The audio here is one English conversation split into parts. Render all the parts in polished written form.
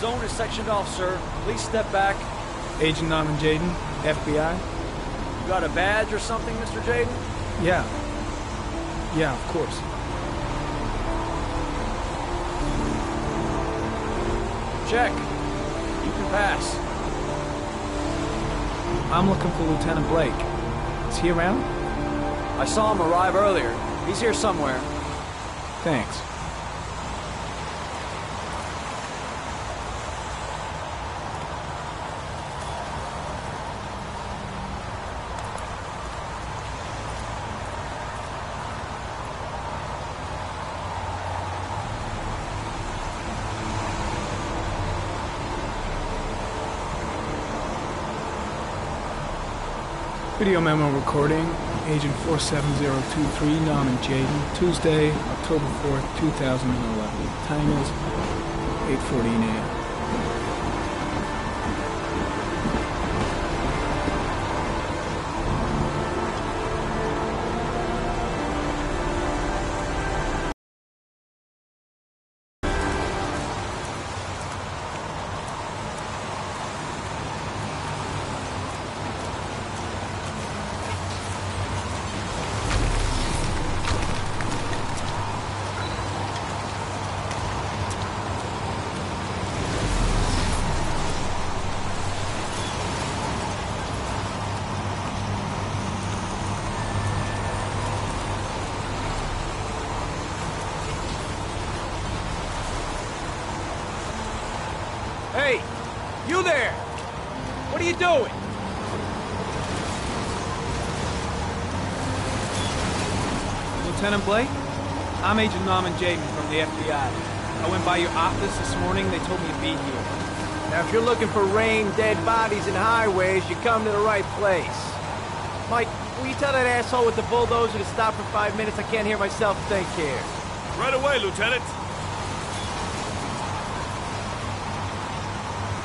zone is sectioned off, sir. Please step back. Agent Norman Jayden, FBI? You got a badge or something, Mr. Jayden? Yeah. Yeah, of course. Check. You can pass. I'm looking for Lieutenant Blake. Is he around? I saw him arrive earlier. He's here somewhere. Thanks. Video memo recording, Agent 47023, Norman Jayden, Tuesday, October 4th, 2011. Time is 8:14 a.m. Hey! You there! What are you doing? Lieutenant Blake? I'm Agent Norman Jayden from the FBI. I went by your office this morning, they told me to be here. Now, if you're looking for rain, dead bodies, and highways, you come to the right place. Mike, will you tell that asshole with the bulldozer to stop for 5 minutes? I can't hear myself think here. Right away, Lieutenant.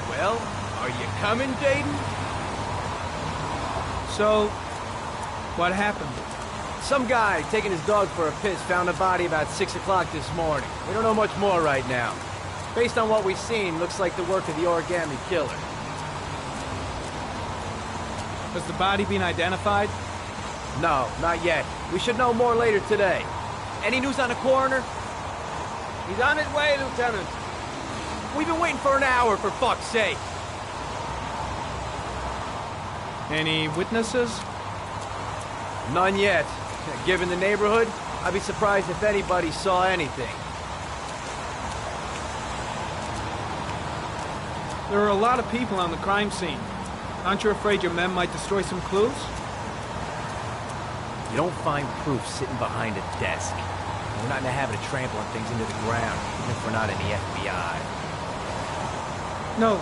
Well, are you coming, Jayden? So, what happened? Some guy taking his dog for a piss found a body about 6 o'clock this morning. We don't know much more right now. Based on what we've seen, looks like the work of the Origami Killer. Has the body been identified? No, not yet. We should know more later today. Any news on the coroner? He's on his way, Lieutenant. We've been waiting for an hour, for fuck's sake. Any witnesses? None yet. Given the neighborhood, I'd be surprised if anybody saw anything. There are a lot of people on the crime scene. Aren't you afraid your men might destroy some clues? You don't find proof sitting behind a desk. We're not in the habit of trampling things into the ground, even if we're not in the FBI. No,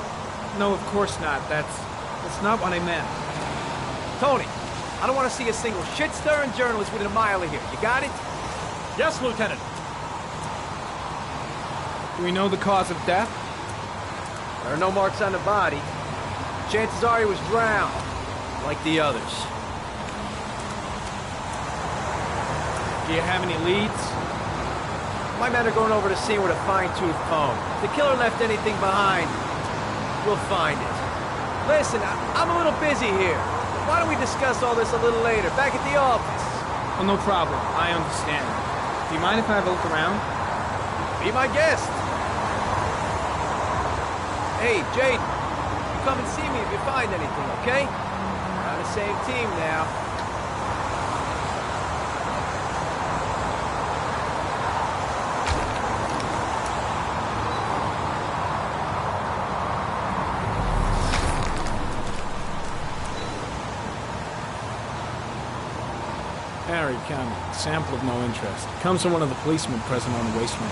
of course not. That's not what I meant. Tony, I don't want to see a single shit-stirring journalist within a mile of here. You got it? Yes, Lieutenant. Do we know the cause of death? There are no marks on the body. Chances are he was drowned, like the others. Do you have any leads? My men are going over the scene with a fine-tooth comb. If the killer left anything behind, we'll find it. Listen, I'm a little busy here. Why don't we discuss all this a little later, back at the office? Oh, no problem. I understand. Do you mind if I have a look around? Be my guest. Hey, Jayden, you come and see me if you find anything, okay? We're on the same team now. Harry County. Sample of no interest. Comes from one of the policemen present on the waste man.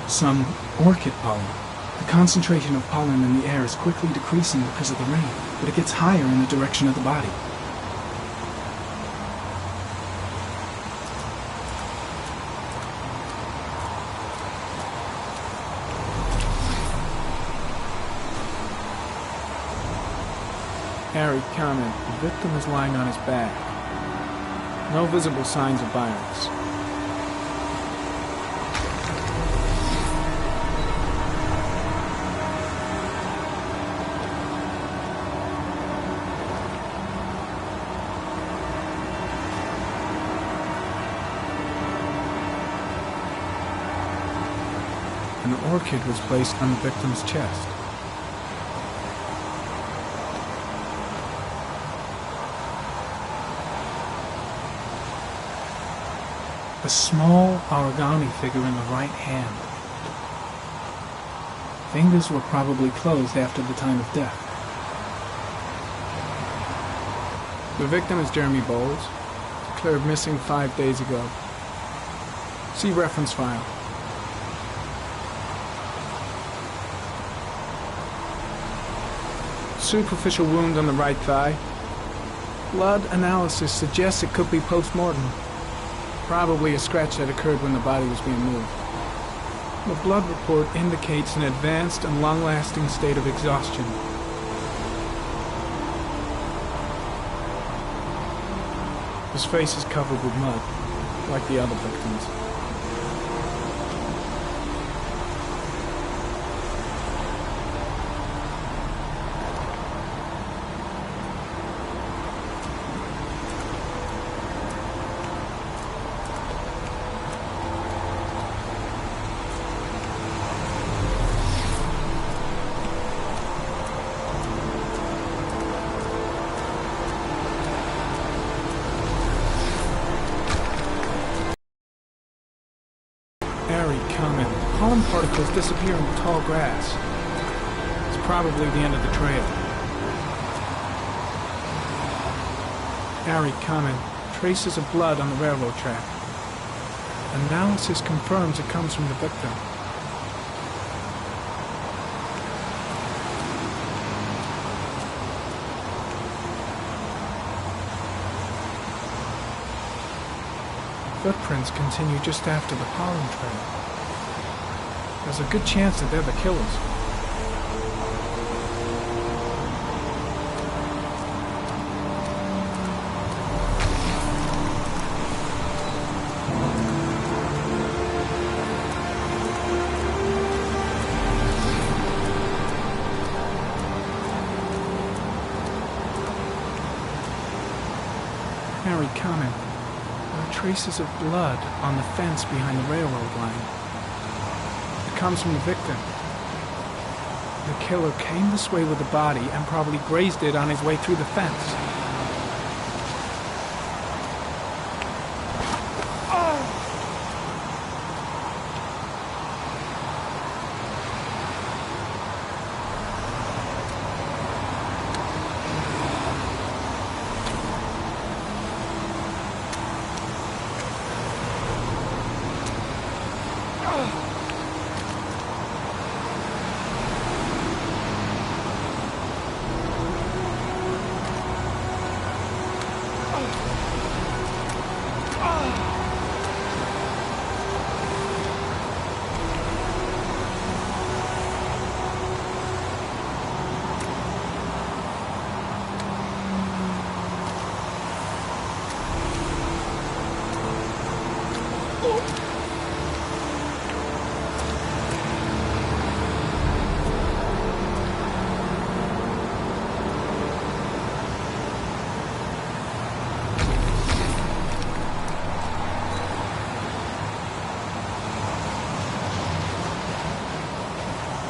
Some orchid pollen. The concentration of pollen in the air is quickly decreasing because of the rain, but it gets higher in the direction of the body. Harry comment, the victim is lying on his back. No visible signs of violence. An orchid was placed on the victim's chest. A small origami figure in the right hand. Fingers were probably closed after the time of death. The victim is Jeremy Bowles, declared missing 5 days ago. See reference file. Superficial wound on the right thigh. Blood analysis suggests it could be post-mortem. Probably a scratch that occurred when the body was being moved. The blood report indicates an advanced and long-lasting state of exhaustion. His face is covered with mud, like the other victims. Comment. Pollen particles disappear in the tall grass. It's probably the end of the trail. Harry comment. Traces of blood on the railroad track. Analysis confirms it comes from the victim. Footprints continue just after the pollen trail. There's a good chance that they're the killers. Harry comment. There are traces of blood on the fence behind the railroad line. Comes from the victim. The killer came this way with the body and probably grazed it on his way through the fence.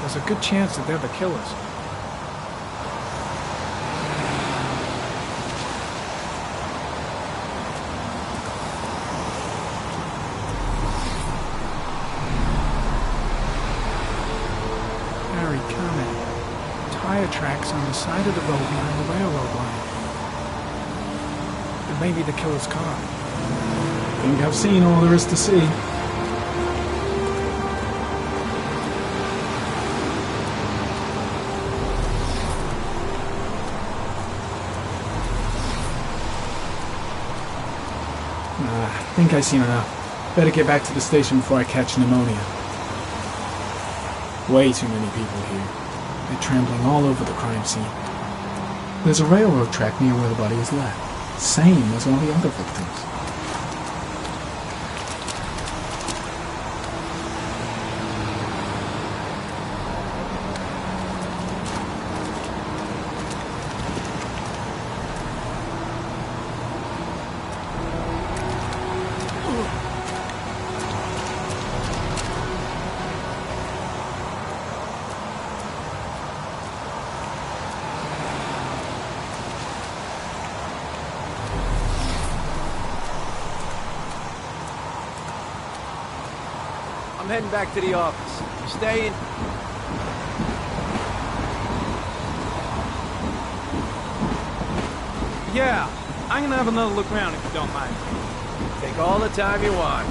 There's a good chance that they're the killers. Harry comment. Tire tracks on the side of the road behind the railroad line. It may be the killer's car. I think I've seen all there is to see. Think I've seen enough. Better get back to the station before I catch pneumonia. Way too many people here. They're trampling all over the crime scene. There's a railroad track near where the body was left. Same as all the other victims. I'm heading back to the office. You staying? Yeah, I'm gonna have another look around if you don't mind. Take all the time you want.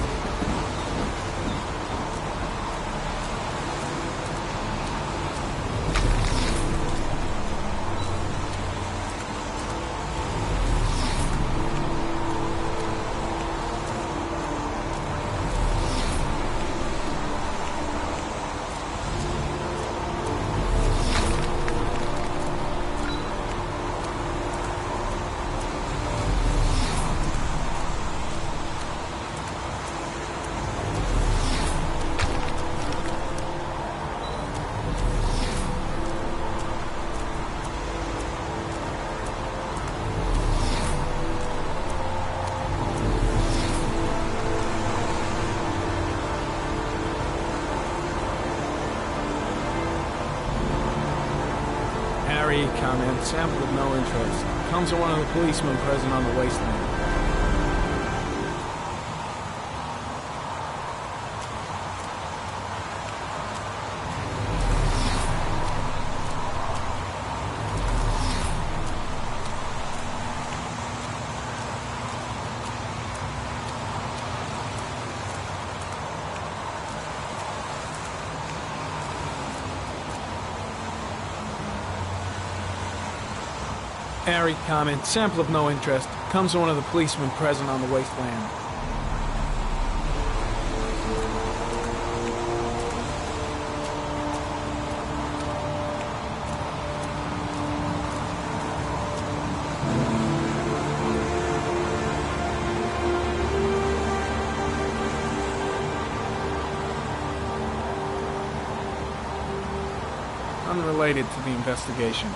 Comment, sample of no interest. Comes from one of the policemen present on the wasteland. Airy comment, sample of no interest. Comes from one of the policemen present on the wasteland. Unrelated to the investigation.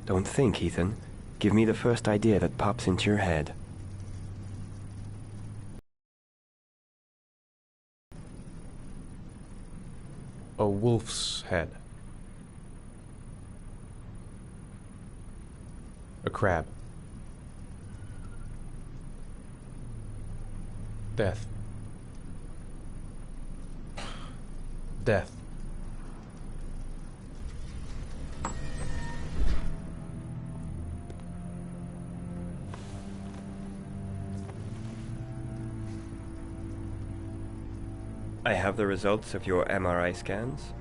Don't think, Ethan. Give me the first idea that pops into your head. A wolf's head. A crab. Death. Death. I have the results of your MRI scans.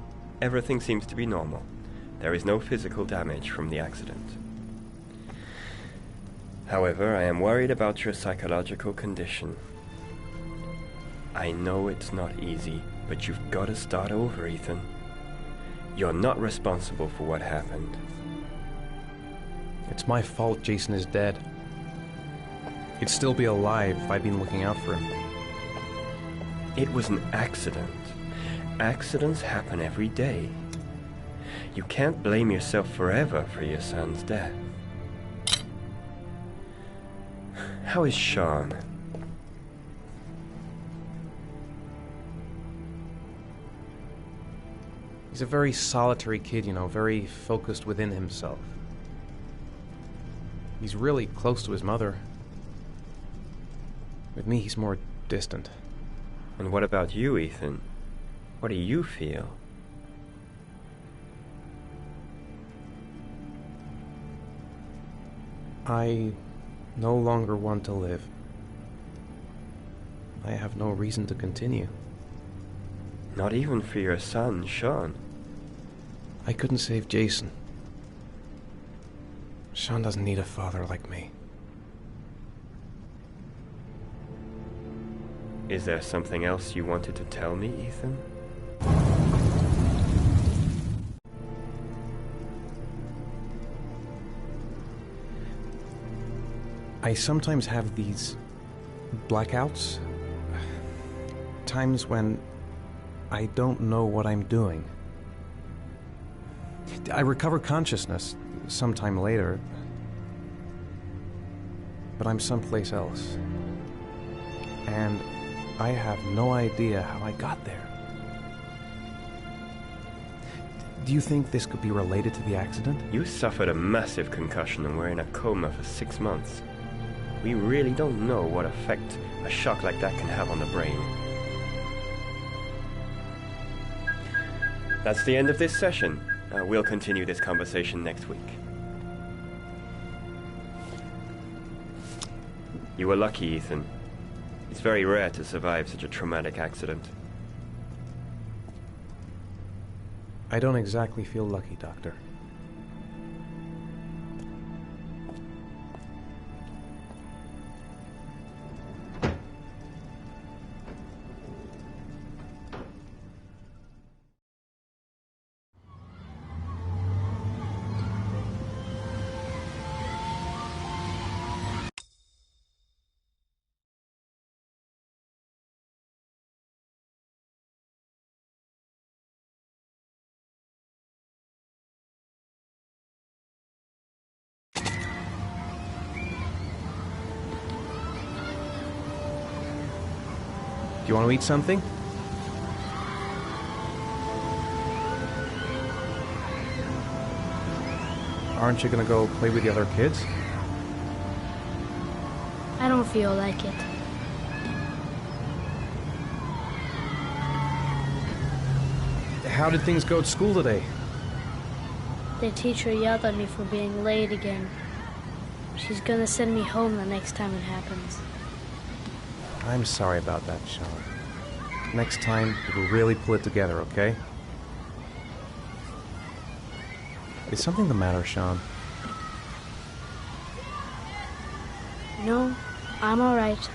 Everything seems to be normal. There is no physical damage from the accident. However, I am worried about your psychological condition. I know it's not easy, but you've got to start over, Ethan. You're not responsible for what happened. It's my fault Jason is dead. He'd still be alive if I'd been looking out for him. It was an accident. Accidents happen every day. You can't blame yourself forever for your son's death. How is Sean? He's a very solitary kid, you know, very focused within himself. He's really close to his mother. With me, he's more distant. And what about you, Ethan? What do you feel? I no longer want to live. I have no reason to continue. Not even for your son, Sean. I couldn't save Jason. Sean doesn't need a father like me. Is there something else you wanted to tell me, Ethan? I sometimes have these blackouts. Times when I don't know what I'm doing. I recover consciousness sometime later, but I'm someplace else. And I have no idea how I got there. Do you think this could be related to the accident? You suffered a massive concussion and were in a coma for 6 months. We really don't know what effect a shock like that can have on the brain. That's the end of this session. We'll continue this conversation next week. You were lucky, Ethan. It's very rare to survive such a traumatic accident. I don't exactly feel lucky, Doctor. Do you want to eat something? Aren't you going to go play with the other kids? I don't feel like it. How did things go at school today? The teacher yelled at me for being late again. She's gonna send me home the next time it happens. I'm sorry about that, Sean. Next time, we'll really pull it together, okay? Is something the matter, Sean? No, I'm all right.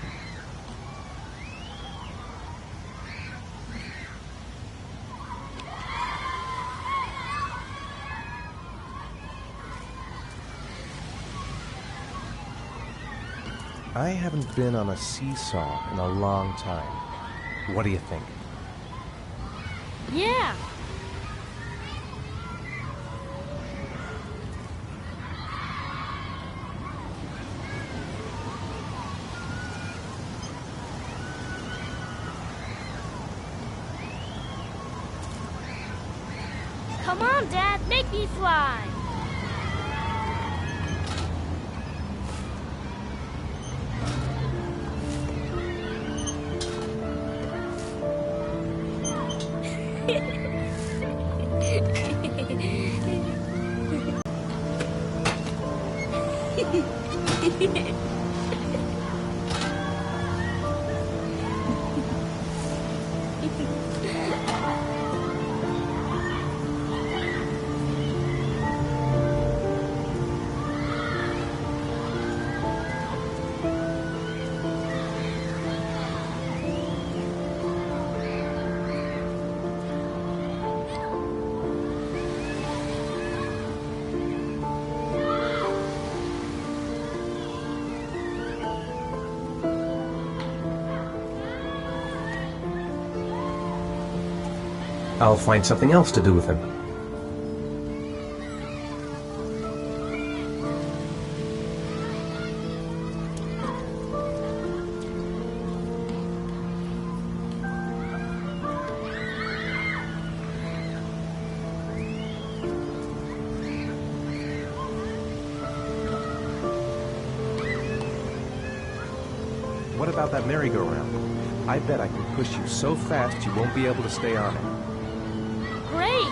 I haven't been on a seesaw in a long time. What do you think? Yeah! Come on, Dad, make me fly! I'll find something else to do with him. What about that merry-go-round? I bet I can push you so fast you won't be able to stay on it. Great!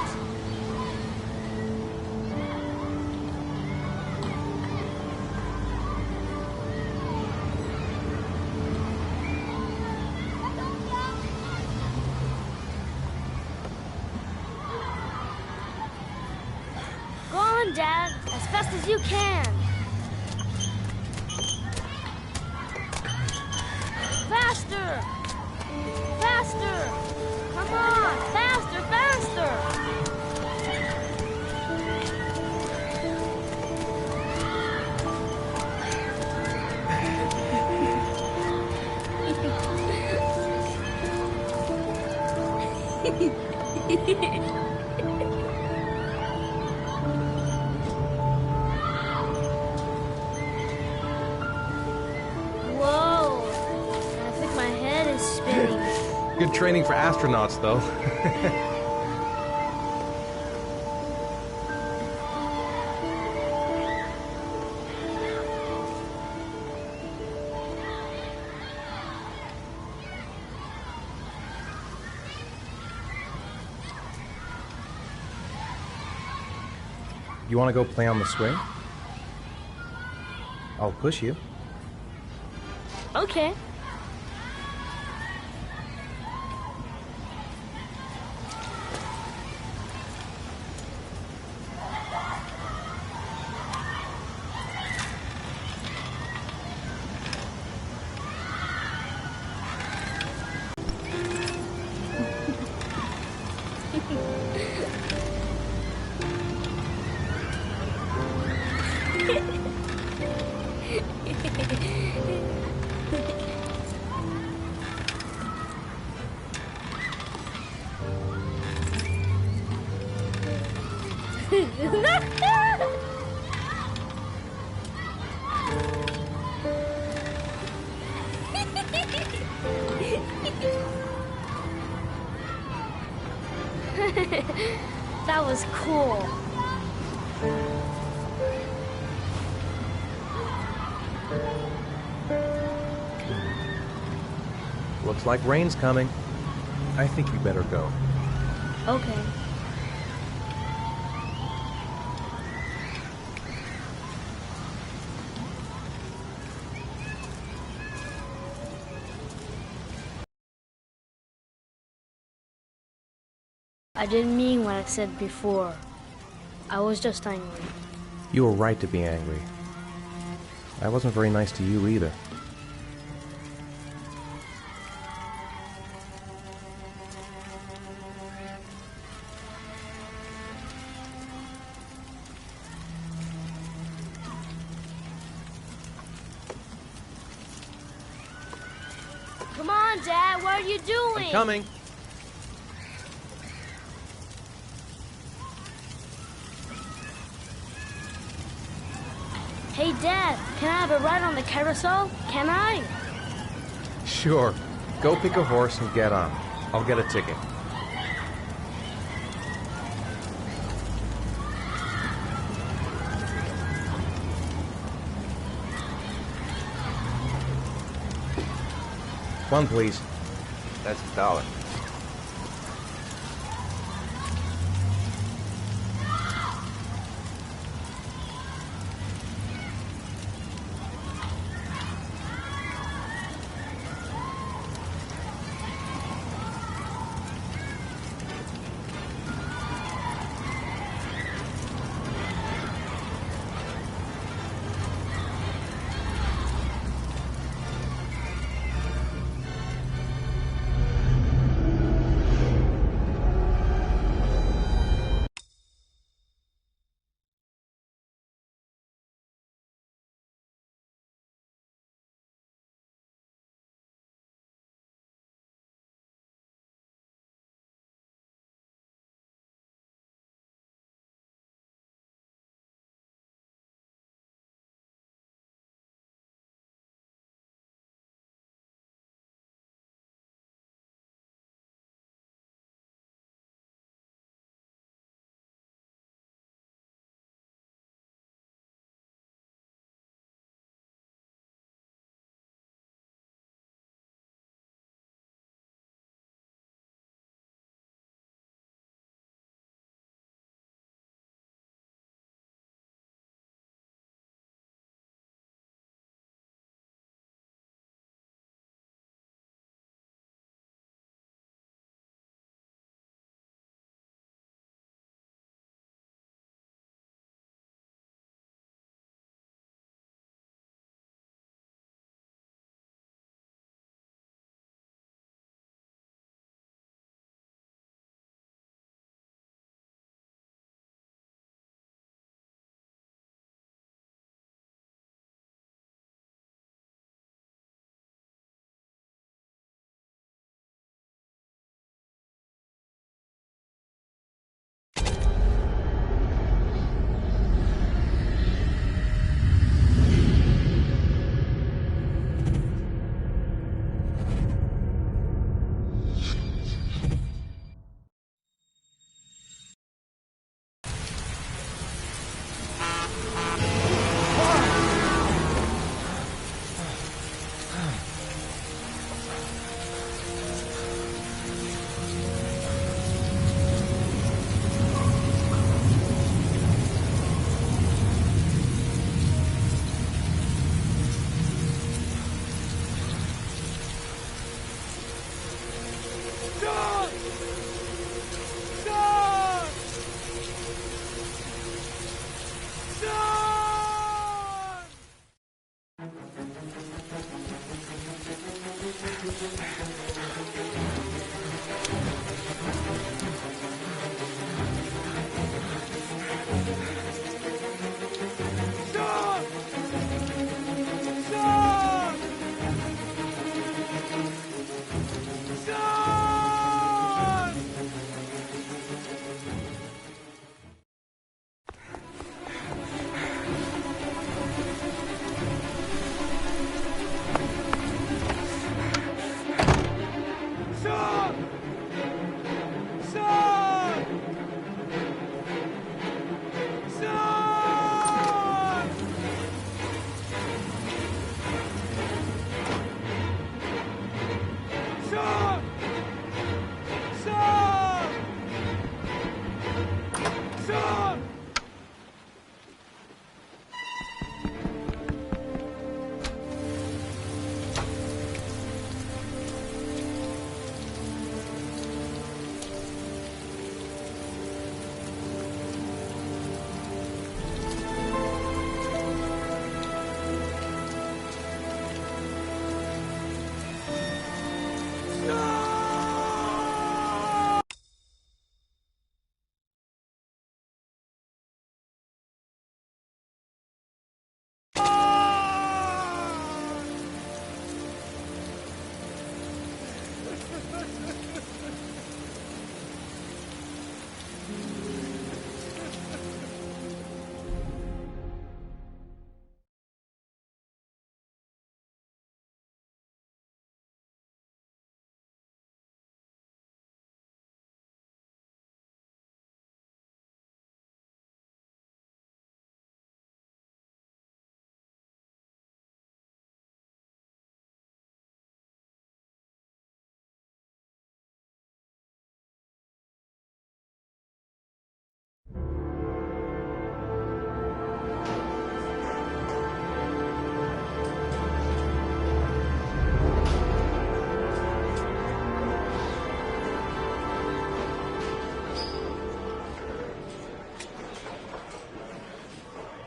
Go on, Dad, as fast as you can. Faster! Faster! Come on! Faster! Faster! Whoa! I think my head is spinning. Good training for astronauts, though. You want to go play on the swing? I'll push you. Okay. That was cool. Looks like rain's coming. I think you better go. Okay. I didn't mean what I said before. I was just angry. You were right to be angry. I wasn't very nice to you either. Come on, Dad, what are you doing? I'm coming. Hey, Dad, can I have a ride on the carousel? Can I? Sure. Go pick a horse and get on. I'll get a ticket. One, please. That's $1.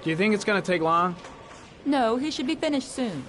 Do you think it's gonna take long? No, he should be finished soon.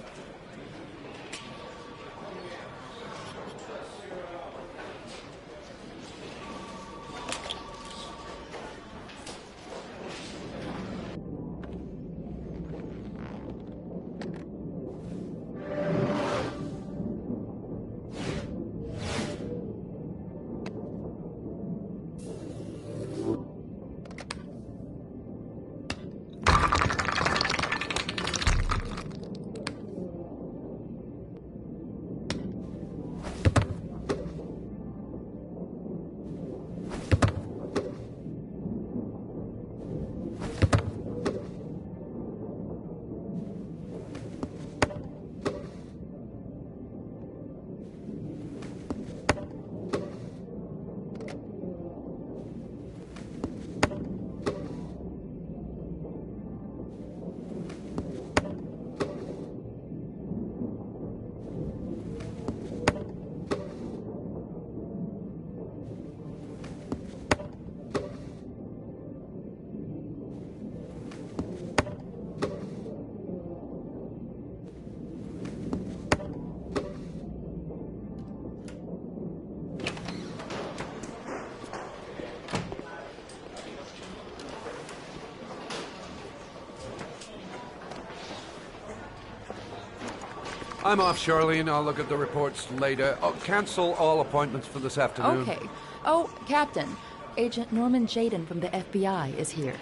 I'm off, Charlene. I'll look at the reports later. Oh, cancel all appointments for this afternoon. Okay. Oh, Captain, Agent Norman Jayden from the FBI is here.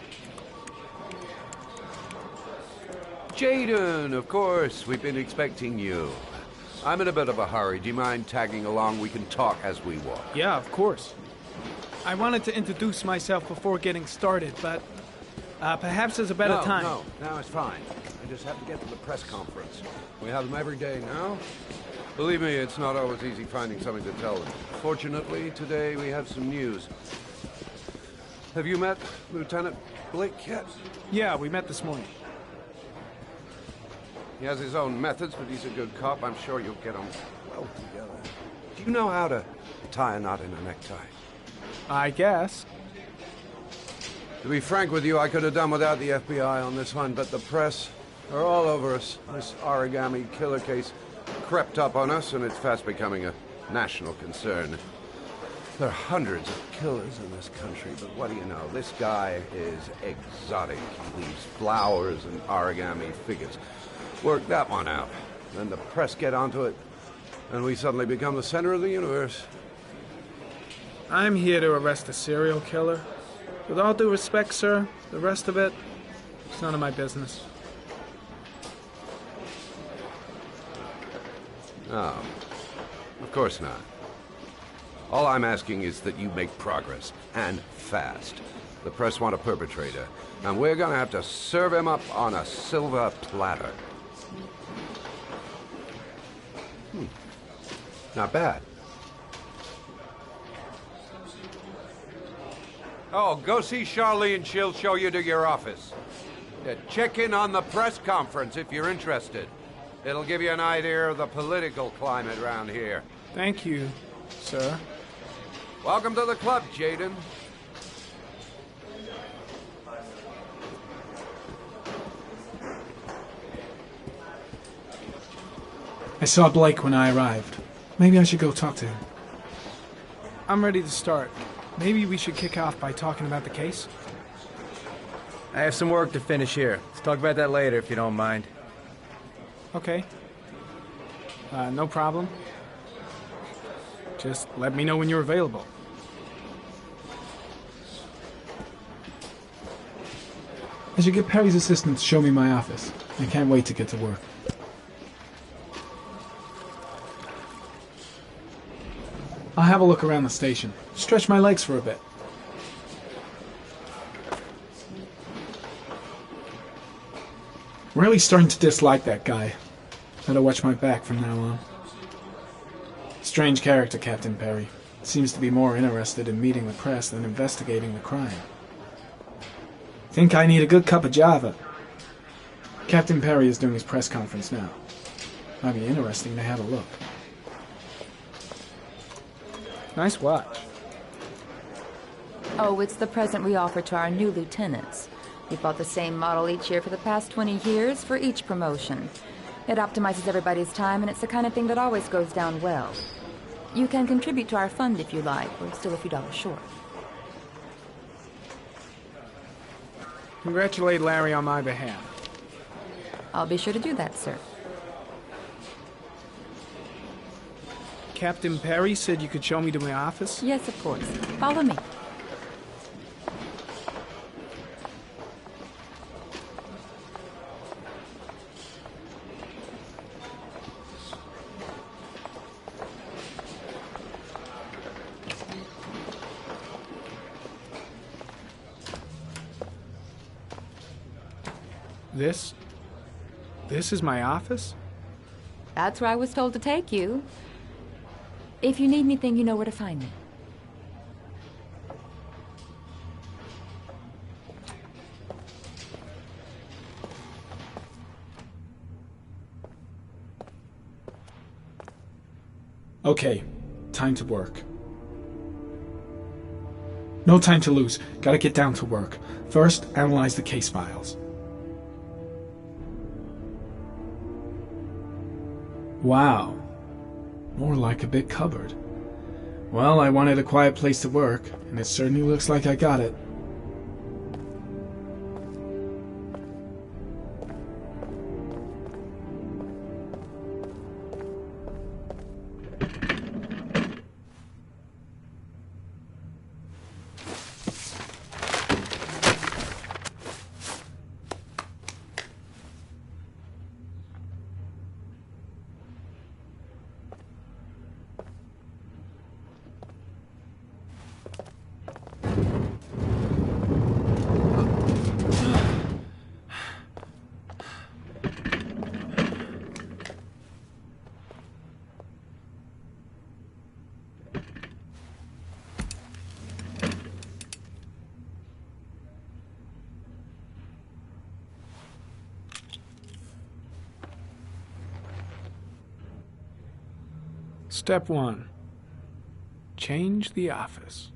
Jayden, of course. We've been expecting you. I'm in a bit of a hurry. Do you mind tagging along? We can talk as we walk. Yeah, of course. I wanted to introduce myself before getting started, but perhaps there's a better time. No, it's fine. I just have to get to the press conference. We have them every day now. Believe me, it's not always easy finding something to tell them. Fortunately, today we have some news. Have you met Lieutenant Blake yet? Yeah, we met this morning. He has his own methods, but he's a good cop. I'm sure you'll get on well together. Do you know how to tie a knot in a necktie? I guess. To be frank with you, I could have done without the FBI on this one, but the press are all over us. This origami killer case crept up on us, and it's fast becoming a national concern. There are hundreds of killers in this country, but what do you know? This guy is exotic. He leaves flowers and origami figures. Work that one out. Then the press get onto it, and we suddenly become the center of the universe. I'm here to arrest a serial killer. With all due respect, sir, the rest of it, it's none of my business. Oh, of course not. All I'm asking is that you make progress, and fast. The press want a perpetrator, and we're gonna have to serve him up on a silver platter. Not bad. Oh, go see Charlene. She'll show you to your office. Check in on the press conference if you're interested. It'll give you an idea of the political climate around here. Thank you, sir. Welcome to the club, Jaden. I saw Blake when I arrived. Maybe I should go talk to him. I'm ready to start. Maybe we should kick off by talking about the case? I have some work to finish here. Let's talk about that later if you don't mind. Okay. No problem. Just let me know when you're available. I should get Perry's assistant to show me my office. I can't wait to get to work. I'll have a look around the station. Stretch my legs for a bit. Really starting to dislike that guy. Better watch my back from now on. Strange character, Captain Perry. Seems to be more interested in meeting the press than investigating the crime. Think I need a good cup of Java. Captain Perry is doing his press conference now. Might be interesting to have a look. Nice watch. Oh, it's the present we offer to our new lieutenants. We've bought the same model each year for the past 20 years for each promotion. It optimizes everybody's time, and it's the kind of thing that always goes down well. You can contribute to our fund if you like. We're still a few dollars short. Congratulate Larry on my behalf. I'll be sure to do that, sir. Captain Perry said you could show me to my office? Yes, of course. Follow me. This is my office? That's where I was told to take you. If you need anything, you know where to find me. Okay, time to work. No time to lose. Gotta get down to work. First, analyze the case files. Wow. More like a big cupboard. Well, I wanted a quiet place to work, and it certainly looks like I got it. Step 1. Change the office.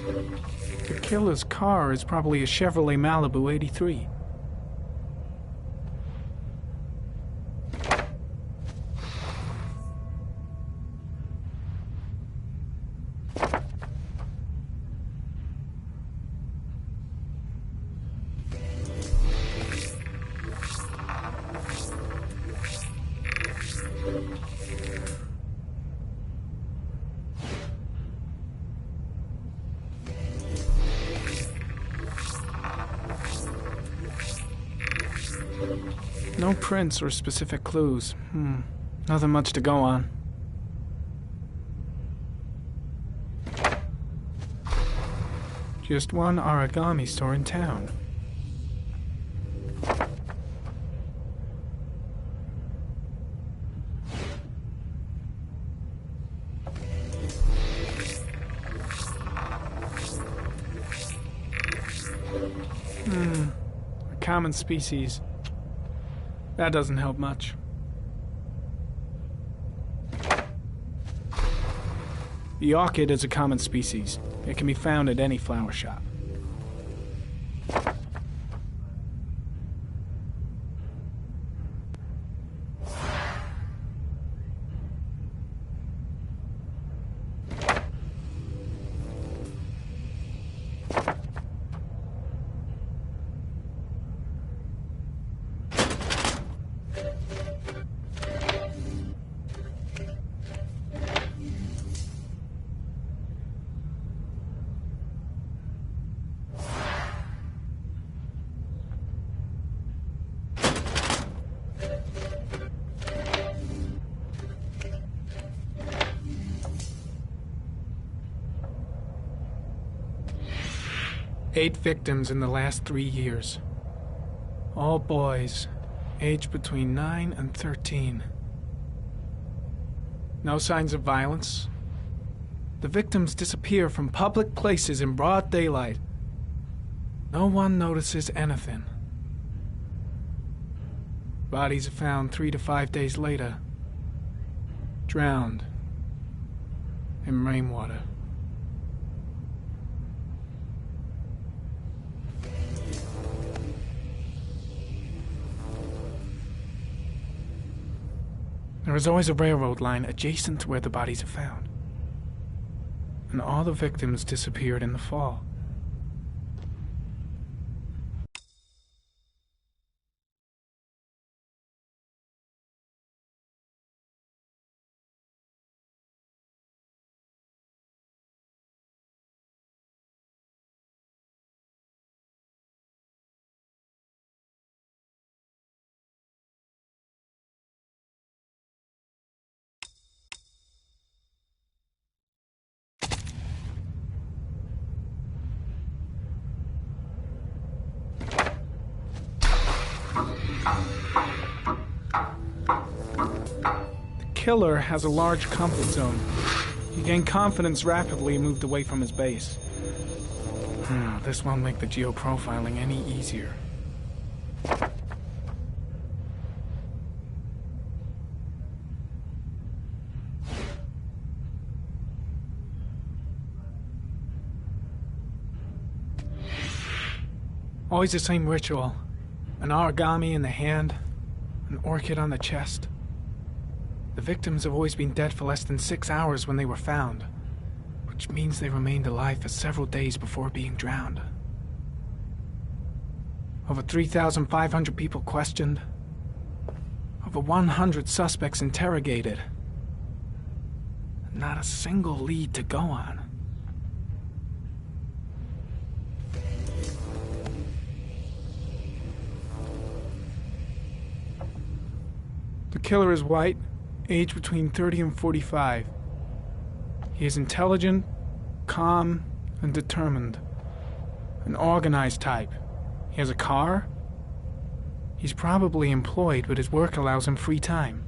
The killer's car is probably a Chevrolet Malibu 83. No prints or specific clues. Nothing much to go on. Just one origami store in town. A common species. That doesn't help much. The orchid is a common species. It can be found at any flower shop. Eight victims in the last 3 years. All boys, aged between 9 and 13. No signs of violence. The victims disappear from public places in broad daylight. No one notices anything. Bodies are found 3 to 5 days later, drowned in rainwater. There is always a railroad line adjacent to where the bodies are found. And all the victims disappeared in the fall. The killer has a large comfort zone. He gained confidence rapidly and moved away from his base. This won't make the geoprofiling any easier. Always the same ritual. An origami in the hand, an orchid on the chest. The victims have always been dead for less than 6 hours when they were found, which means they remained alive for several days before being drowned. Over 3,500 people questioned. Over 100 suspects interrogated. Not a single lead to go on. The killer is white, aged between 30 and 45. He is intelligent, calm, and determined. An organized type. He has a car. He's probably employed, but his work allows him free time.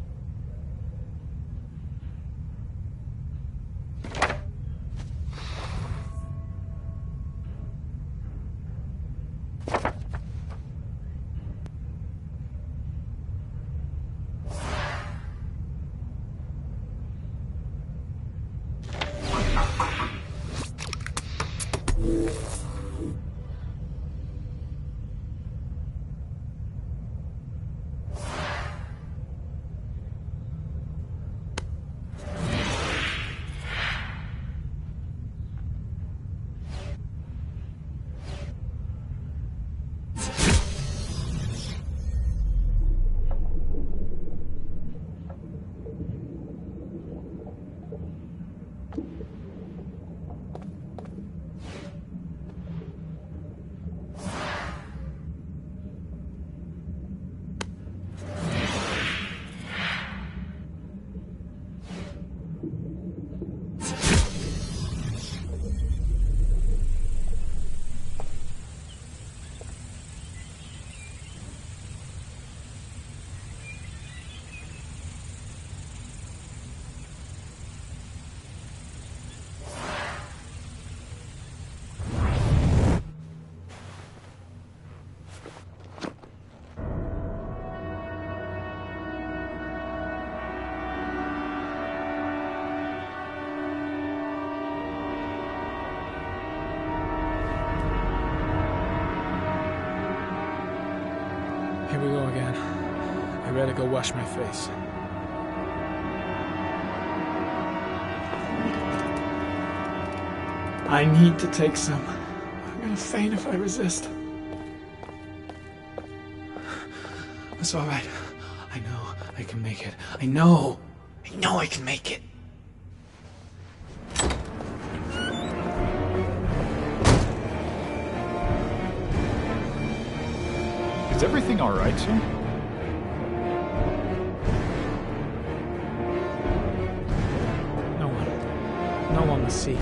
Here we go again. I better go wash my face. I need to take some. I'm gonna faint if I resist. It's all right. I know I can make it. I know I can make it. Is everything all right, sir? No one will see.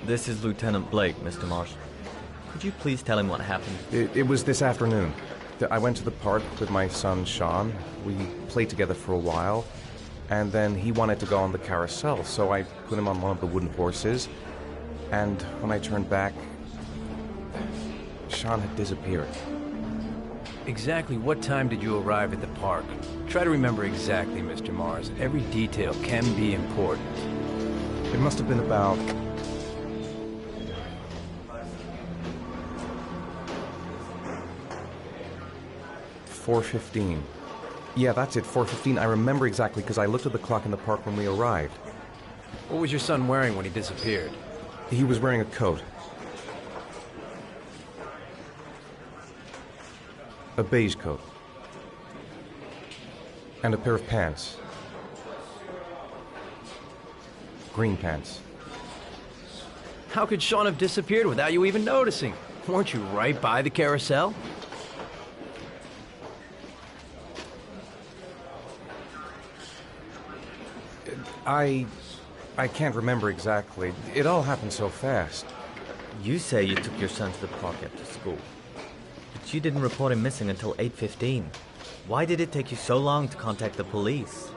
This is Lieutenant Blake, Mr. Marsh. Could you please tell him what happened? It was this afternoon. I went to the park with my son, Sean. We played together for a while, and then he wanted to go on the carousel, so I put him on one of the wooden horses, and when I turned back, Sean had disappeared. Exactly what time did you arrive at the park? Try to remember exactly, Mr. Mars. Every detail can be important. It must have been about 4:15. Yeah, that's it, 4:15. I remember exactly because I looked at the clock in the park when we arrived. What was your son wearing when he disappeared? He was wearing a coat. A beige coat. And a pair of pants. Green pants. How could Sean have disappeared without you even noticing? Weren't you right by the carousel? I can't remember exactly. It all happened so fast. You say you took your son to the park after school, but you didn't report him missing until 8:15. Why did it take you so long to contact the police?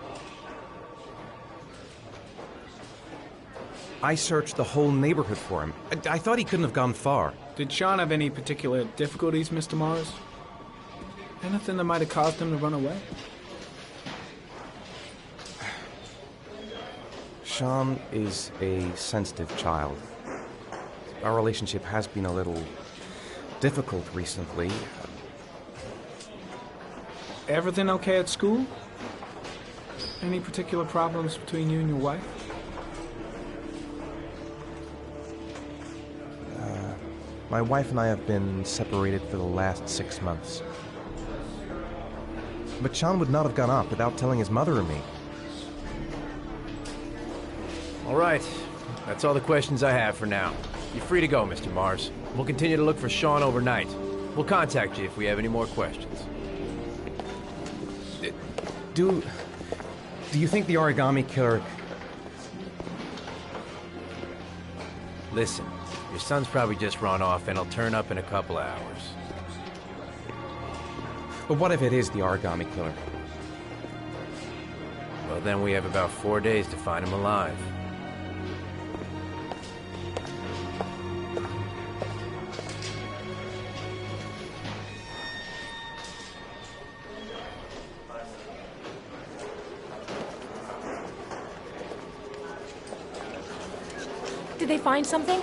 I searched the whole neighborhood for him. I thought he couldn't have gone far. Did Sean have any particular difficulties, Mr. Mars? Anything that might have caused him to run away? Sean is a sensitive child. Our relationship has been a little difficult recently. Everything okay at school? Any particular problems between you and your wife? My wife and I have been separated for the last 6 months. But Sean would not have gone off without telling his mother or me. All right. That's all the questions I have for now. You're free to go, Mr. Mars. We'll continue to look for Sean overnight. We'll contact you if we have any more questions. Do you think the origami killer... Listen, your son's probably just run off and he'll turn up in a couple of hours. But what if it is the origami killer? Well, then we have about 4 days to find him alive. Did they find something?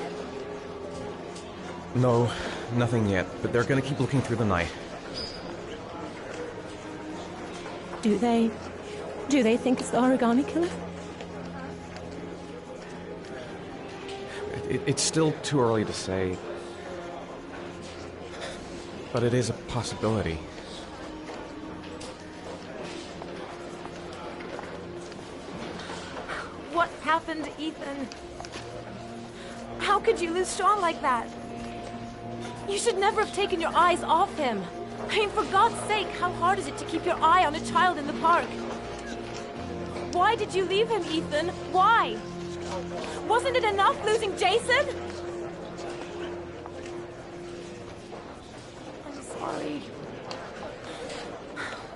No, nothing yet, but they're gonna keep looking through the night. Do they Do they think it's the origami killer? It's still too early to say. But it is a possibility. What happened, Ethan? How could you lose Sean like that? You should never have taken your eyes off him. I mean, for God's sake, how hard is it to keep your eye on a child in the park? Why did you leave him, Ethan? Why? Wasn't it enough losing Jason? I'm sorry.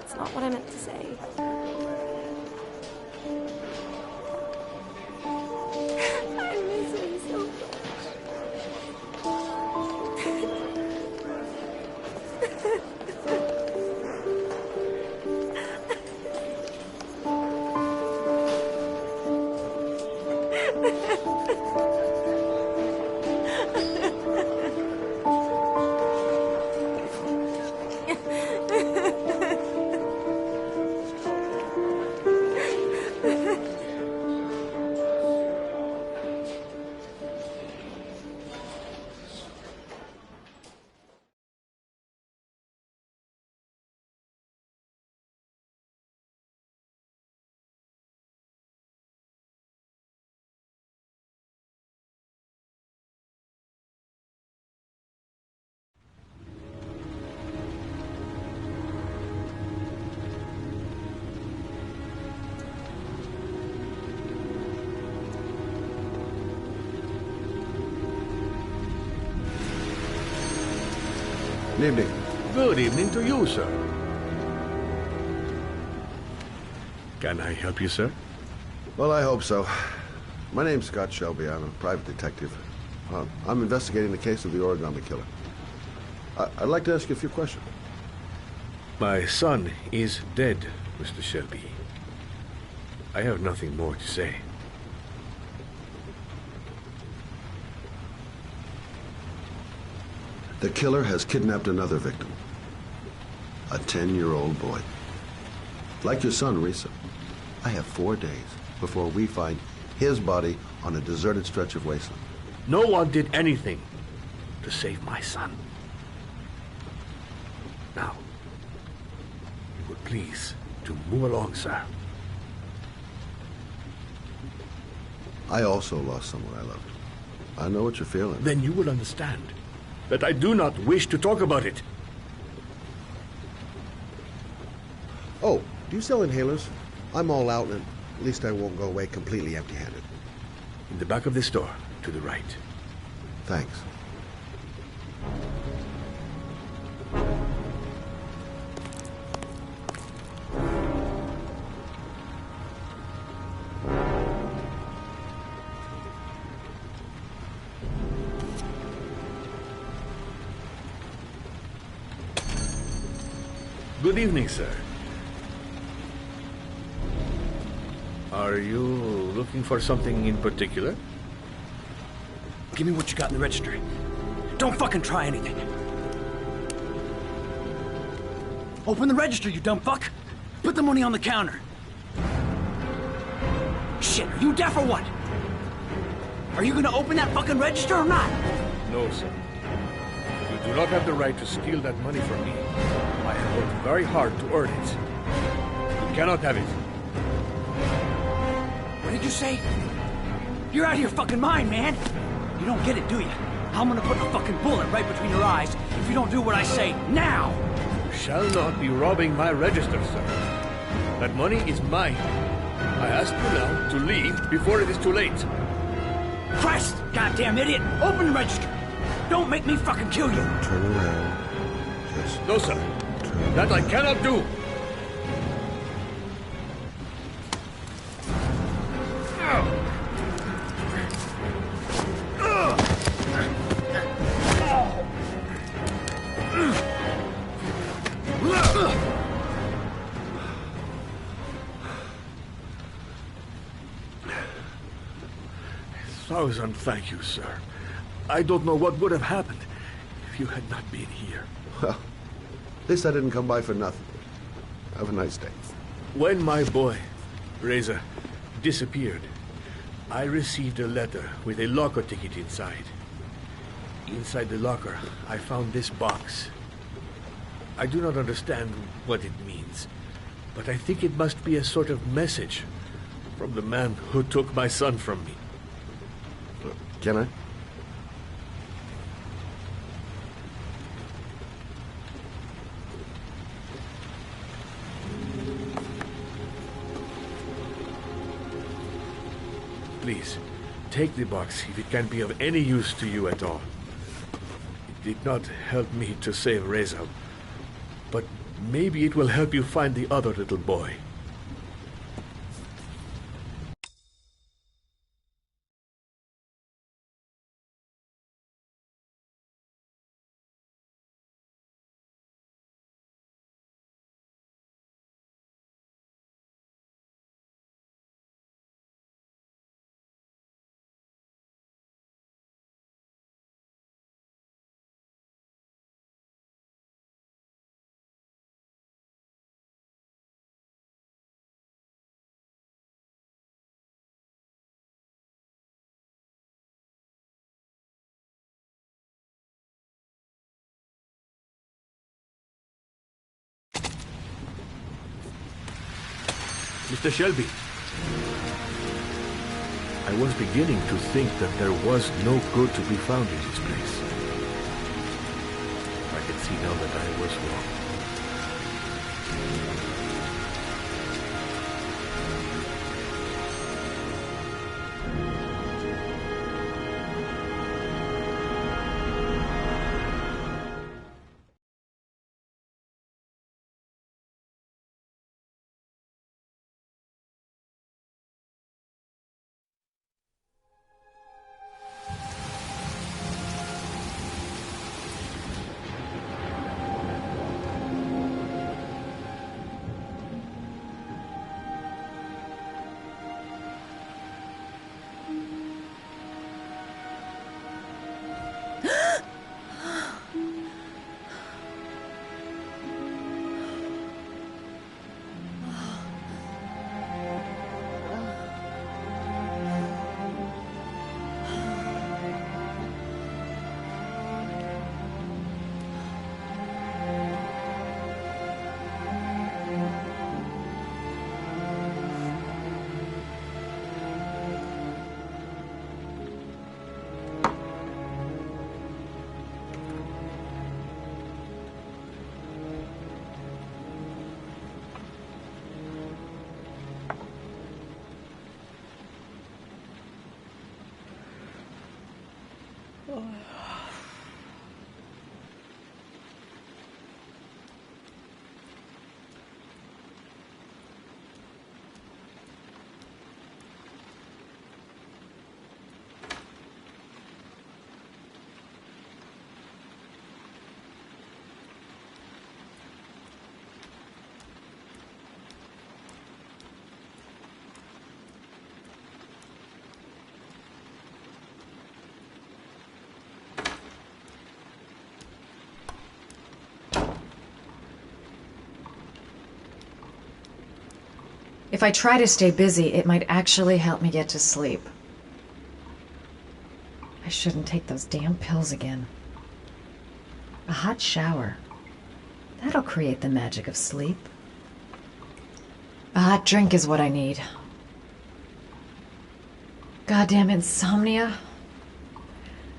It's not what I meant to say. I miss him so Good evening. Good evening to you, sir. Can I help you, sir? Well, I hope so. My name's Scott Shelby. I'm a private detective. I'm investigating the case of the origami killer. I'd like to ask you a few questions. My son is dead, Mr. Shelby. I have nothing more to say. The killer has kidnapped another victim. A 10-year-old boy. Like your son, Risa. I have 4 days before we find his body on a deserted stretch of wasteland. No one did anything to save my son. Now, you would please to move along, sir. I also lost someone I loved. I know what you're feeling. Then you will understand that I do not wish to talk about it. Oh, do you sell inhalers? I'm all out, and at least I won't go away completely empty-handed. In the back of this store, to the right. Thanks. Good evening, sir. Are you looking for something in particular? Give me what you got in the register. Don't fucking try anything. Open the register, you dumb fuck. Put the money on the counter. Shit, are you deaf or what? Are you gonna open that fucking register or not? No, sir. You do not have the right to steal that money from me. I have worked very hard to earn it. You cannot have it. What did you say? You're out of your fucking mind, man. You don't get it, do you? I'm gonna put a fucking bullet right between your eyes if you don't do what I say now. You shall not be robbing my register, sir. That money is mine. I ask you now to leave before it is too late. Christ, goddamn idiot! Open the register. Don't make me fucking kill you. Turn around. Just no, sir. That I cannot do. Thousand thank you, sir. I don't know what would have happened if you had not been here. Well, at least I didn't come by for nothing. Have a nice day. When my boy Reza disappeared. I received a letter with a locker ticket inside. Inside the locker, I found this box. I do not understand what it means, but I think it must be a sort of message from the man who took my son from me. Can I? Please, take the box if it can be of any use to you at all. It did not help me to save Reza, but maybe it will help you find the other little boy. Mr. Shelby, I was beginning to think that there was no good to be found in this place. I can see now that I was wrong. If I try to stay busy, it might actually help me get to sleep. I shouldn't take those damn pills again. A hot shower. That'll create the magic of sleep. A hot drink is what I need. Goddamn insomnia.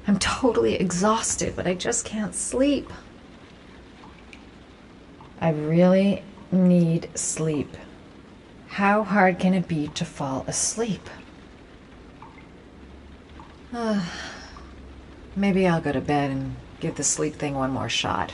I'm totally exhausted, but I just can't sleep. I really need sleep. How hard can it be to fall asleep? Maybe I'll go to bed and give the sleep thing one more shot.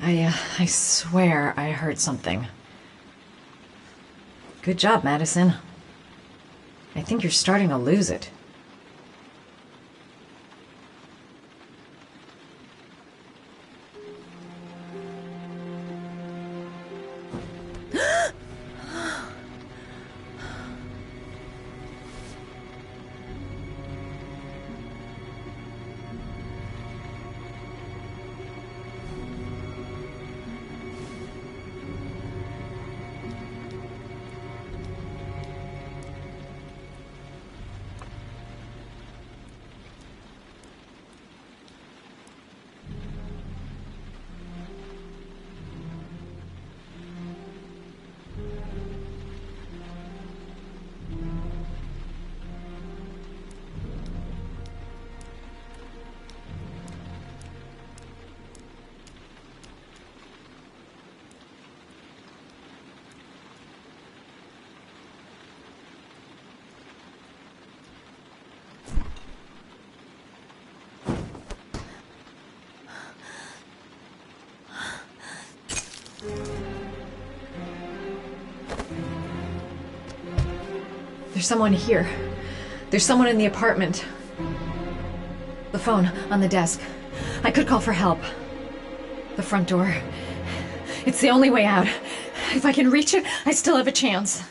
I swear I heard something. Good job, Madison. I think you're starting to lose it. There's someone here. There's someone in the apartment. The phone on the desk. I could call for help. The front door. It's the only way out. If I can reach it, I still have a chance.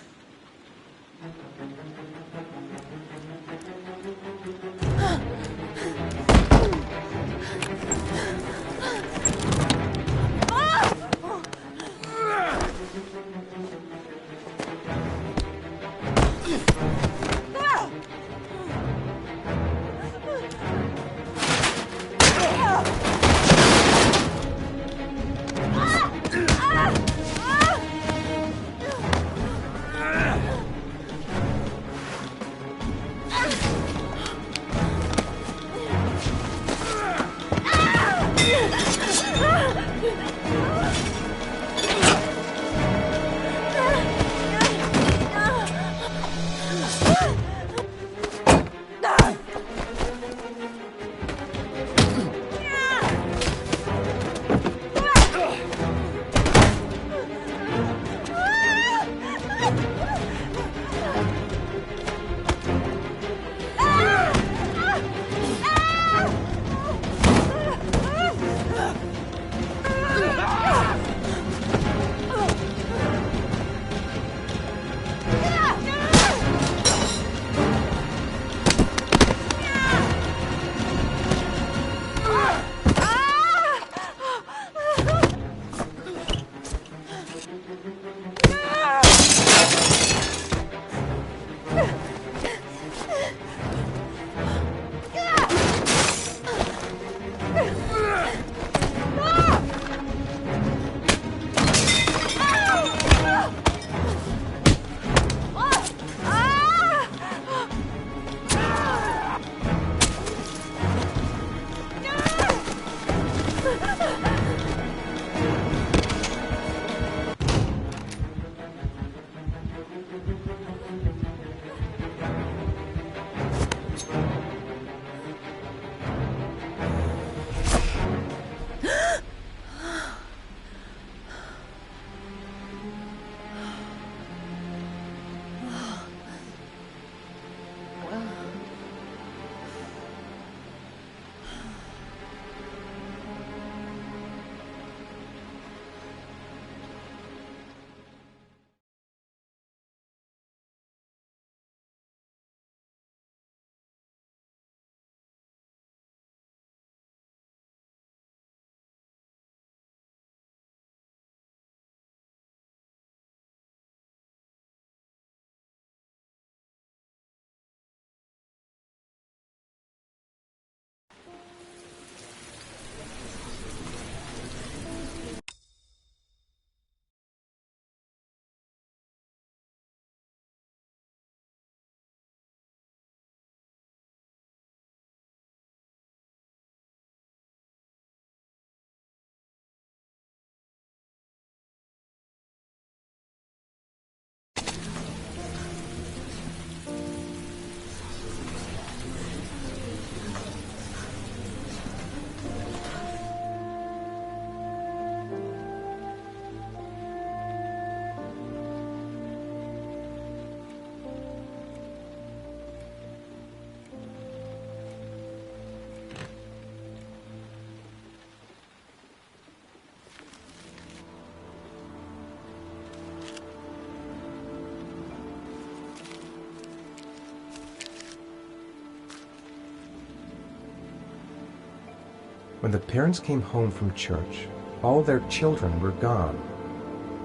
When the parents came home from church, all their children were gone.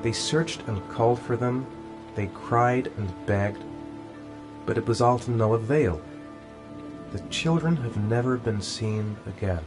They searched and called for them, they cried and begged, but it was all to no avail. The children have never been seen again.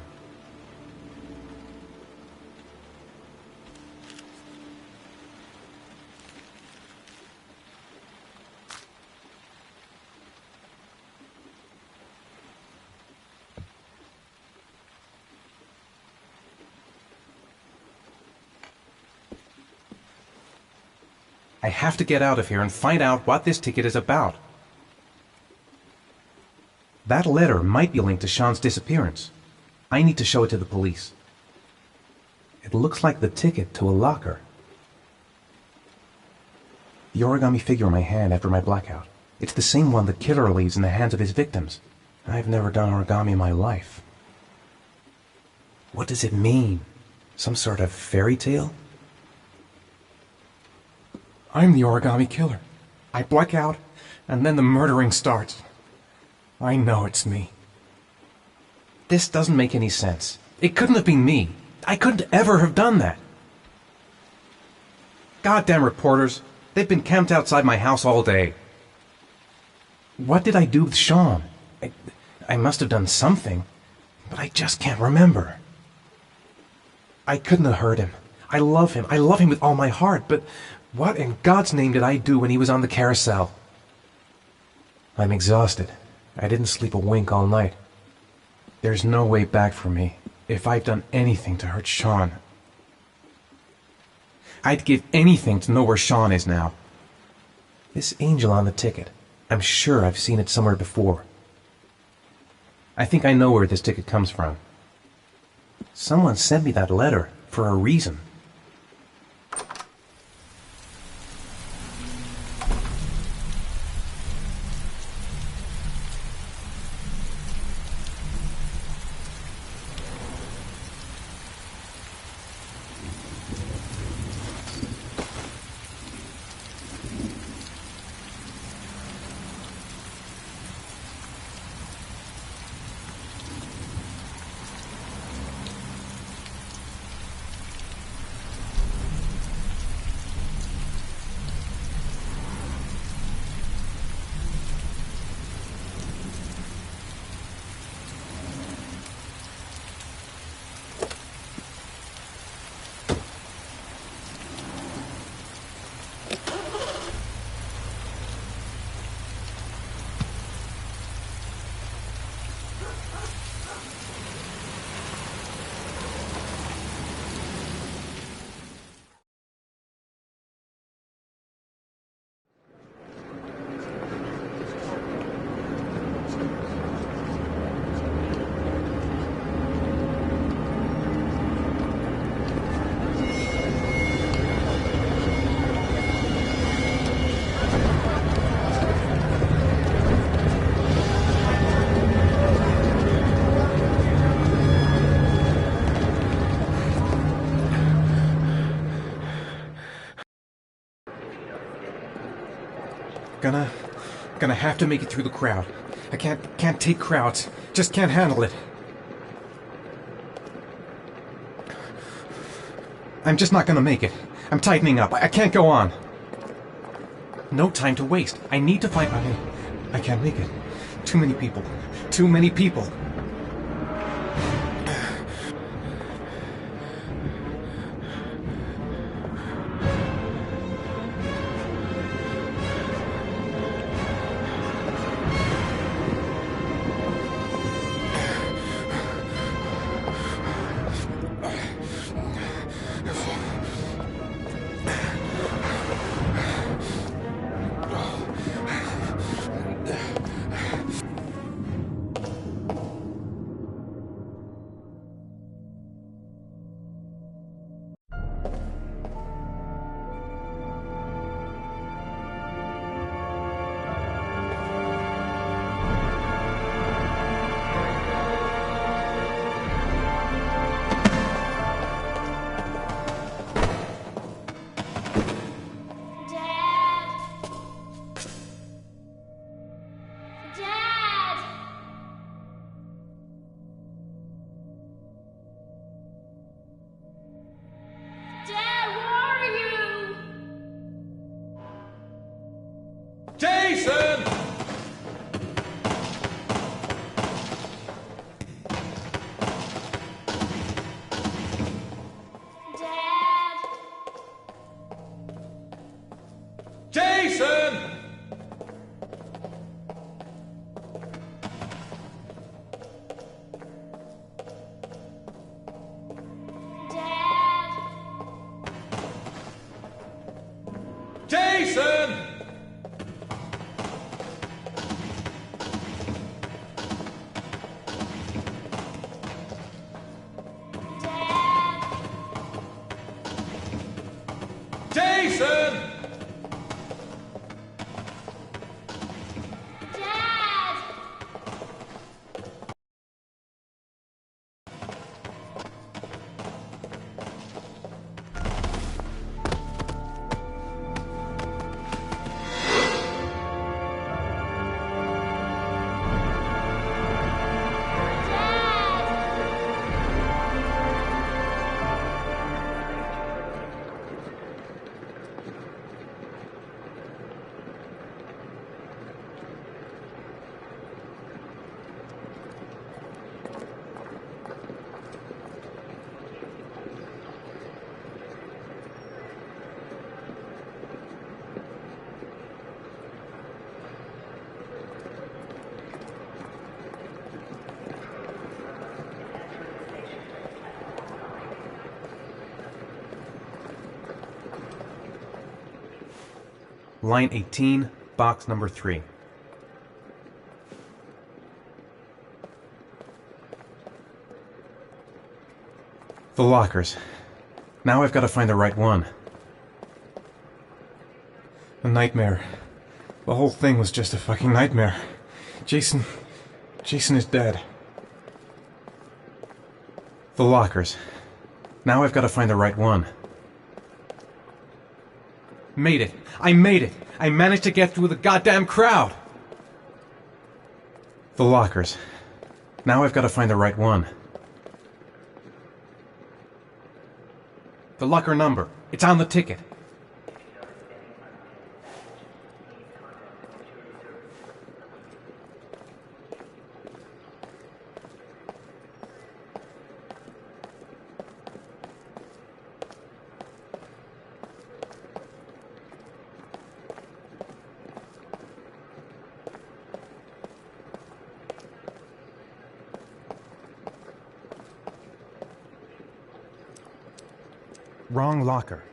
I have to get out of here and find out what this ticket is about. That letter might be linked to Sean's disappearance. I need to show it to the police. It looks like the ticket to a locker. The origami figure in my hand after my blackout. It's the same one the killer leaves in the hands of his victims. I've never done origami in my life. What does it mean? Some sort of fairy tale? I'm the origami killer. I black out, and then the murdering starts. I know it's me. This doesn't make any sense. It couldn't have been me. I couldn't ever have done that. Goddamn reporters. They've been camped outside my house all day. What did I do with Sean? I must have done something, but I just can't remember. I couldn't have hurt him. I love him. I love him with all my heart, but what in God's name did I do when he was on the carousel? I'm exhausted. I didn't sleep a wink all night. There's no way back for me if I've done anything to hurt Sean. I'd give anything to know where Sean is now. This angel on the ticket, I'm sure I've seen it somewhere before. I think I know where this ticket comes from. Someone sent me that letter for a reason. Gonna have to make it through the crowd. I can't take crowds. Just can't handle it. I'm just not gonna make it. I'm tightening up. I can't go on. No time to waste. I need to find... I can't make it. Too many people. Too many people. Jason! Jason! Jason! Jason! Line 18, box number 3. The lockers. Now I've got to find the right one. A nightmare. The whole thing was just a fucking nightmare. Jason is dead. The lockers. Now I've got to find the right one. Made it. I made it. I managed to get through the goddamn crowd. The lockers. Now I've got to find the right one. The locker number. It's on the ticket. Wrong locker.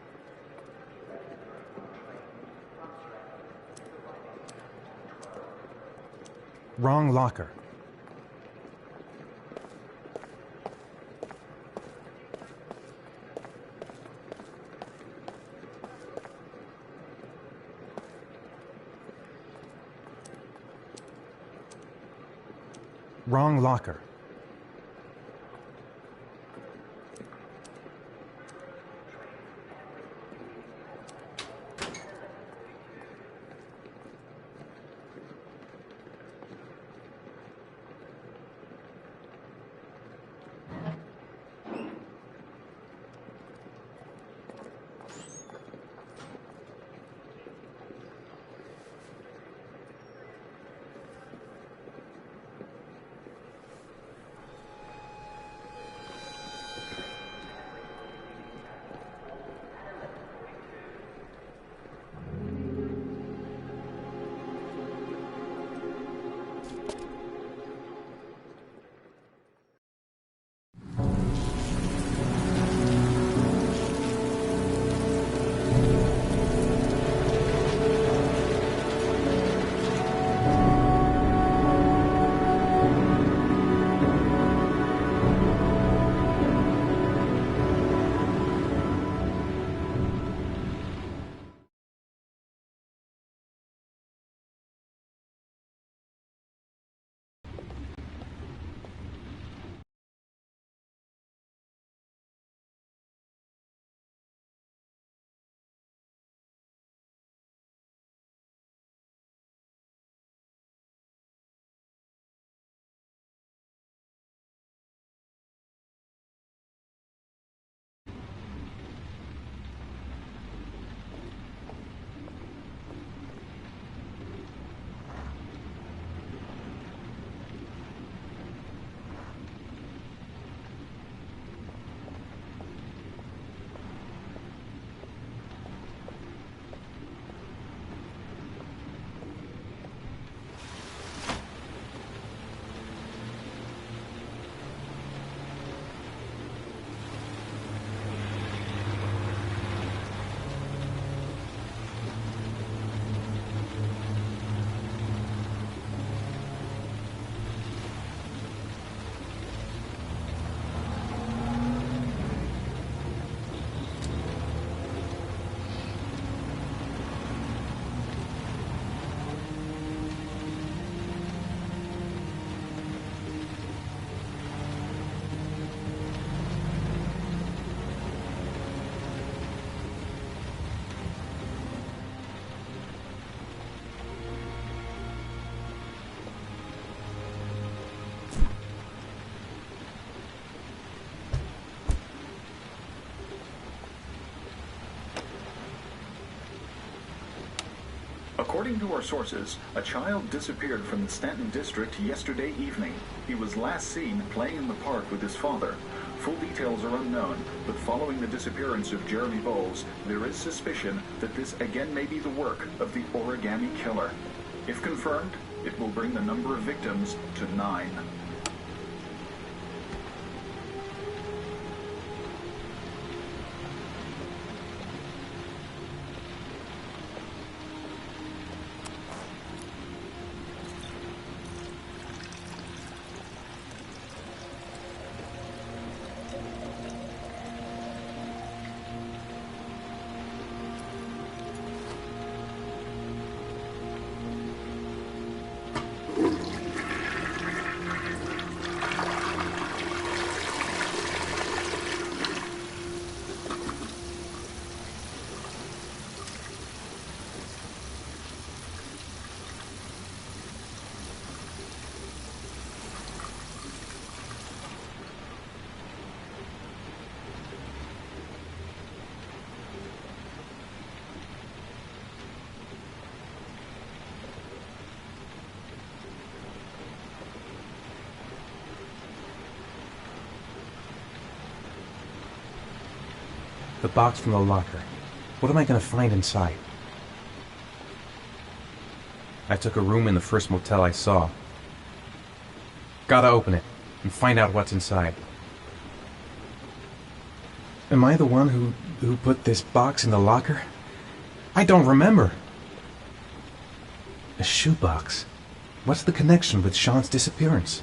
Wrong locker. Wrong locker. According to our sources, a child disappeared from the Stanton district yesterday evening. He was last seen playing in the park with his father. Full details are unknown, but following the disappearance of Jeremy Bowles, there is suspicion that this again may be the work of the Origami Killer. If confirmed, it will bring the number of victims to 9. The box from the locker. What am I going to find inside? I took a room in the first motel I saw. Gotta open it and find out what's inside. Am I the one who put this box in the locker? I don't remember. A shoebox. What's the connection with Sean's disappearance?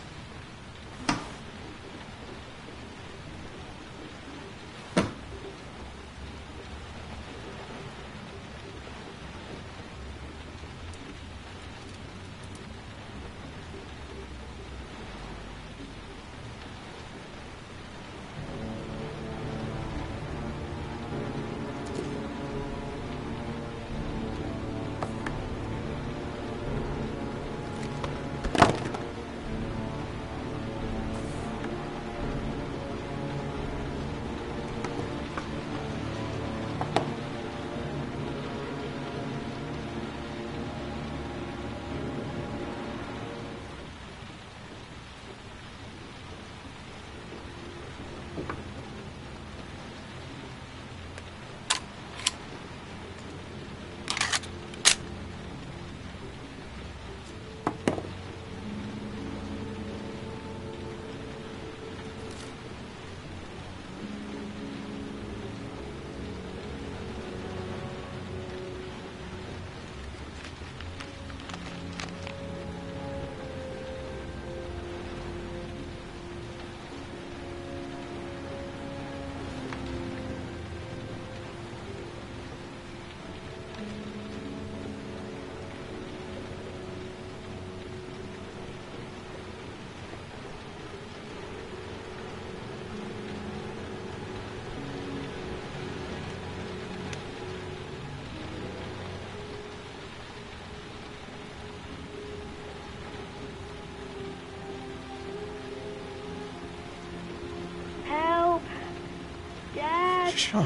Sean.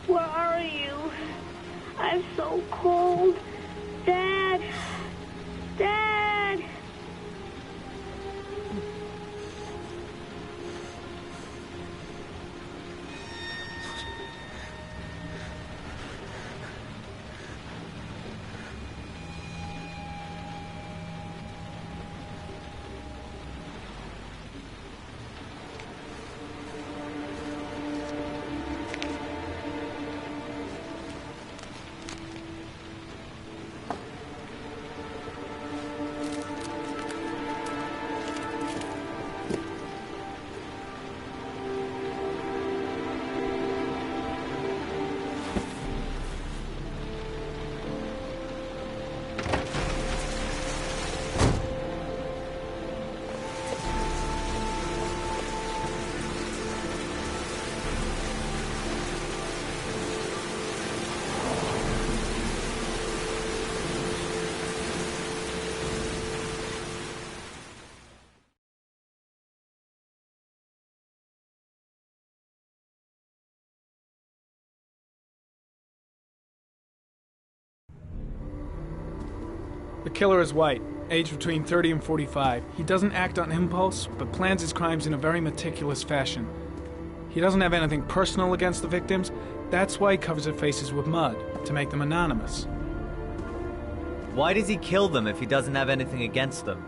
Where are you? I'm so cold. Dad! Dad! The killer is white, aged between 30 and 45. He doesn't act on impulse, but plans his crimes in a very meticulous fashion. He doesn't have anything personal against the victims. That's why he covers their faces with mud, to make them anonymous. Why does he kill them if he doesn't have anything against them?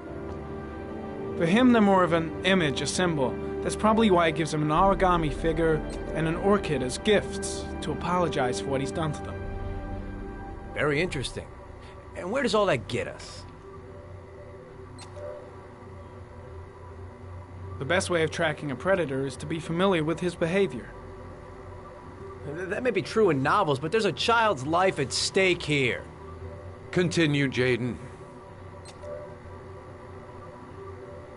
For him, they're more of an image, a symbol. That's probably why he gives them an origami figure and an orchid as gifts to apologize for what he's done to them. Very interesting. And where does all that get us? The best way of tracking a predator is to be familiar with his behavior. That may be true in novels, but there's a child's life at stake here. Continue, Jayden.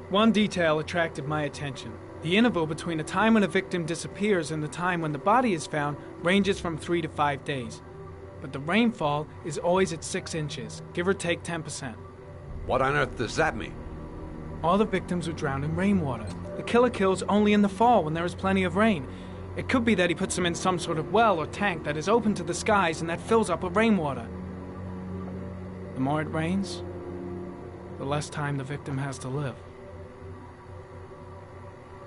One detail attracted my attention. The interval between the time when a victim disappears and the time when the body is found ranges from 3 to 5 days. But the rainfall is always at 6 inches, give or take 10%. What on earth does that mean? All the victims were drowned in rainwater. The killer kills only in the fall when there is plenty of rain. It could be that he puts them in some sort of well or tank that is open to the skies and that fills up with rainwater. The more it rains, the less time the victim has to live.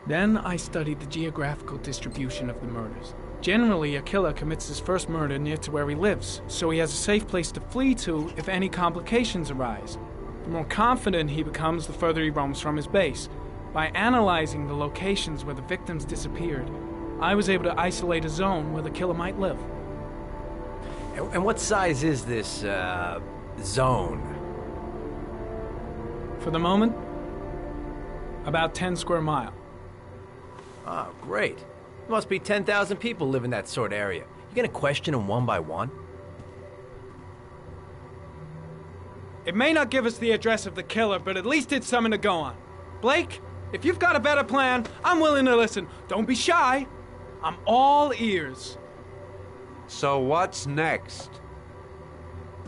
Then I studied the geographical distribution of the murders. Generally, a killer commits his first murder near to where he lives, so he has a safe place to flee to if any complications arise. The more confident he becomes, the further he roams from his base. By analyzing the locations where the victims disappeared, I was able to isolate a zone where the killer might live. And what size is this, zone? For the moment, about 10 square miles. Oh, great. There must be 10,000 people live in that sort of area. You gonna question them one by one? It may not give us the address of the killer, but at least it's something to go on. Blake, if you've got a better plan, I'm willing to listen. Don't be shy. I'm all ears. So what's next?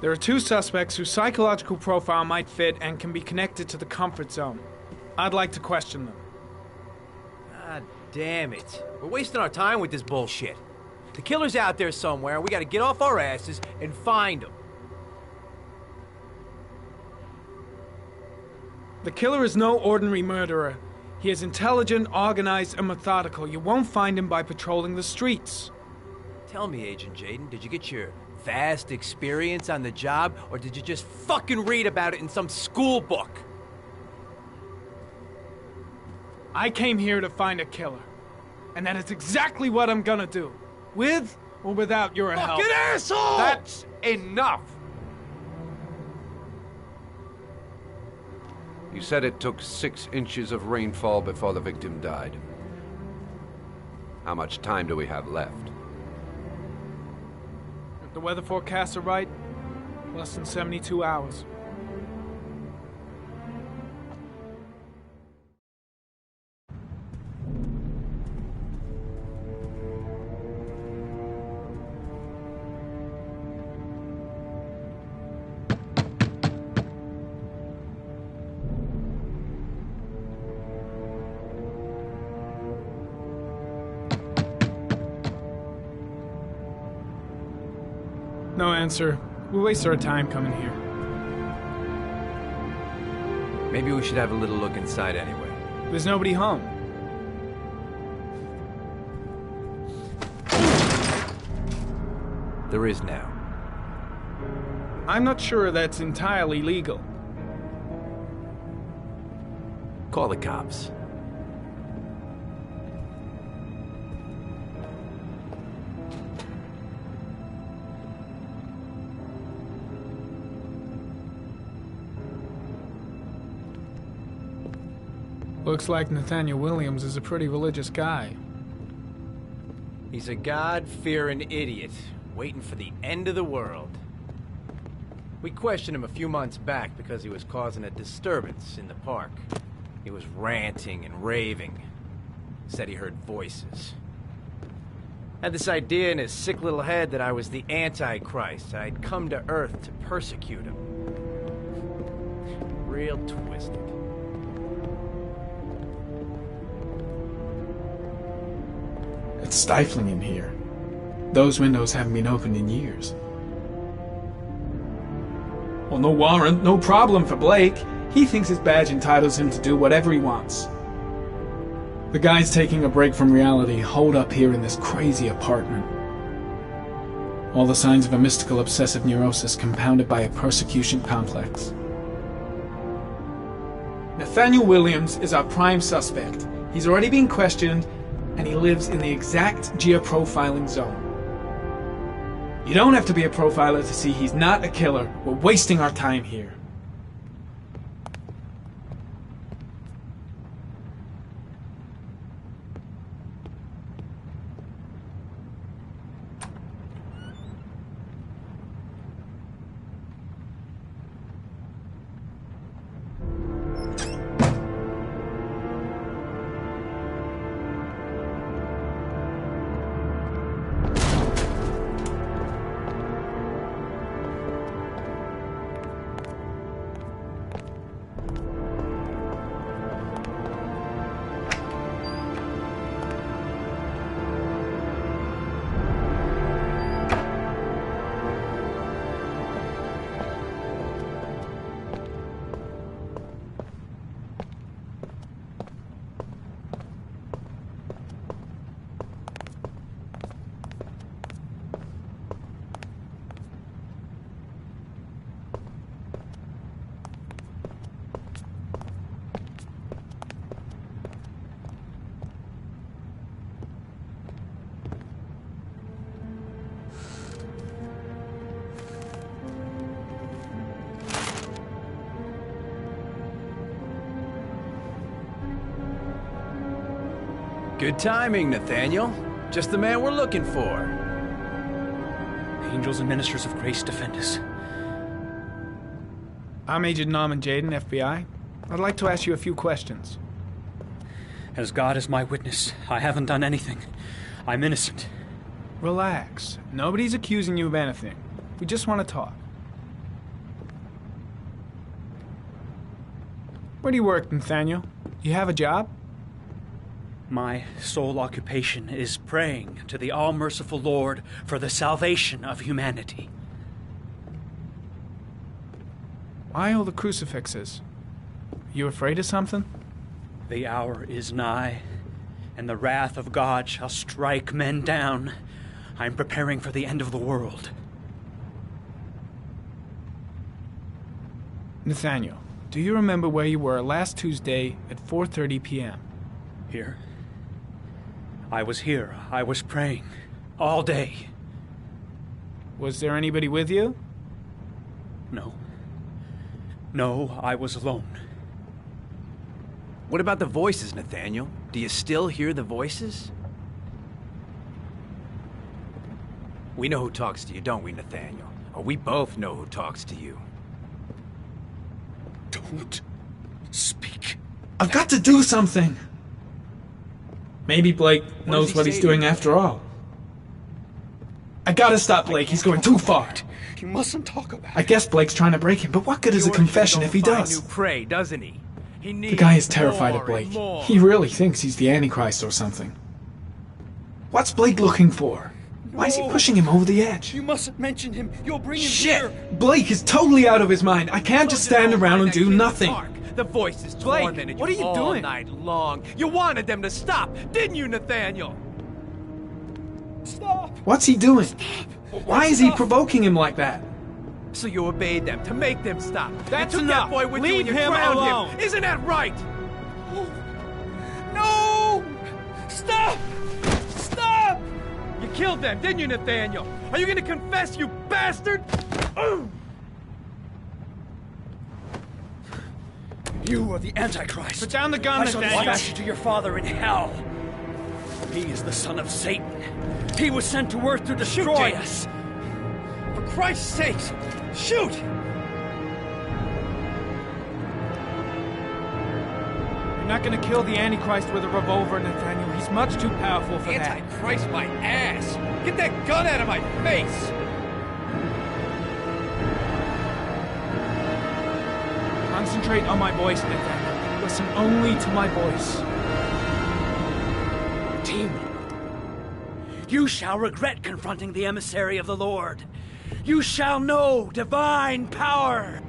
There are 2 suspects whose psychological profile might fit and can be connected to the comfort zone. I'd like to question them. God damn it. We're wasting our time with this bullshit. The killer's out there somewhere, and we gotta get off our asses and find him. The killer is no ordinary murderer. He is intelligent, organized, and methodical. You won't find him by patrolling the streets. Tell me, Agent Jayden, did you get your vast experience on the job, or did you just fucking read about it in some school book? I came here to find a killer. And that is exactly what I'm gonna do. With or without your help. Fucking asshole! That's enough! You said it took 6 inches of rainfall before the victim died. How much time do we have left? If the weather forecasts are right, less than 72 hours. No answer. We waste our time coming here. Maybe we should have a little look inside anyway. There's nobody home. There is now. I'm not sure that's entirely legal. Call the cops. Looks like Nathaniel Williams is a pretty religious guy. He's a God-fearing idiot, waiting for the end of the world. We questioned him a few months back because he was causing a disturbance in the park. He was ranting and raving. Said he heard voices. Had this idea in his sick little head that I was the Antichrist. I'd come to Earth to persecute him. Real twisted. It's stifling in here. Those windows haven't been opened in years. Well, no warrant, no problem for Blake. He thinks his badge entitles him to do whatever he wants. The guy's taking a break from reality, holed up here in this crazy apartment. All the signs of a mystical obsessive neurosis compounded by a persecution complex. Nathaniel Williams is our prime suspect. He's already been questioned, and he lives in the exact geoprofiling zone. You don't have to be a profiler to see he's not a killer. We're wasting our time here. Good timing, Nathaniel. Just the man we're looking for. Angels and ministers of grace defend us. I'm Agent Norman Jaden, FBI. I'd like to ask you a few questions. As God is my witness, I haven't done anything. I'm innocent. Relax. Nobody's accusing you of anything. We just want to talk. Where do you work, Nathaniel? You have a job? My sole occupation is praying to the all-merciful Lord for the salvation of humanity. Why all the crucifixes? You afraid of something? The hour is nigh, and the wrath of God shall strike men down. I'm preparing for the end of the world. Nathaniel, do you remember where you were last Tuesday at 4:30 p.m.? Here? I was here. I was praying. All day. Was there anybody with you? No. No, I was alone. What about the voices, Nathaniel? Do you still hear the voices? We know who talks to you, don't we, Nathaniel? Or we both know who talks to you. Don't speak. I've got to do something! Maybe Blake knows what he's doing after all. I gotta stop Blake, he's going too far. You mustn't talk about it. I guess Blake's trying to break him, but what good is a confession if he does? New prey, doesn't he? The guy is terrified of Blake. He really thinks he's the Antichrist or something. What's Blake looking for? Why is he pushing him over the edge? You mustn't mention him. You'll bring him Shit! here. Blake is totally out of his mind. I can't just stand around and do nothing. The voices tormented what are you all doing? night long. You wanted them to stop, didn't you, Nathaniel? Stop! What's he doing? Why is he provoking him like that? So you obeyed them to make them stop. That's you took enough. That boy with Leave you and you him drowned alone. him. Isn't that right? No! Stop! Stop! You killed them, didn't you, Nathaniel? Are you going to confess, you bastard? You are the Antichrist. Put down the gun, I shall Nathaniel. dispatch you to your father in hell. He is the son of Satan. He was sent to earth to destroy us. For Christ's sake, shoot! You're not gonna kill the Antichrist with a revolver, Nathaniel. He's much too powerful for that. Antichrist, my ass! Get that gun out of my face! Concentrate on my voice, Nathaniel. Listen only to my voice. Team, you shall regret confronting the emissary of the Lord. You shall know divine power.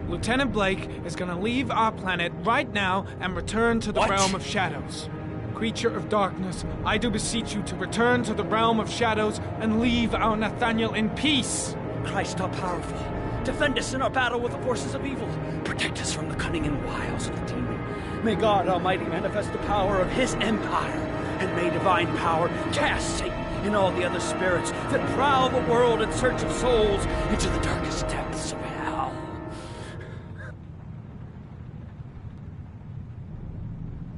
Lieutenant Blake is gonna leave our planet right now and return to the realm of shadows. Creature of darkness, I do beseech you to return to the realm of shadows and leave our Nathaniel in peace. Christ all powerful, defend us in our battle with the forces of evil. Protect us from the cunning and wiles of the demon. May God Almighty manifest the power of his empire, and may divine power cast Satan and all the other spirits that prowl the world in search of souls into the darkest depths of hell.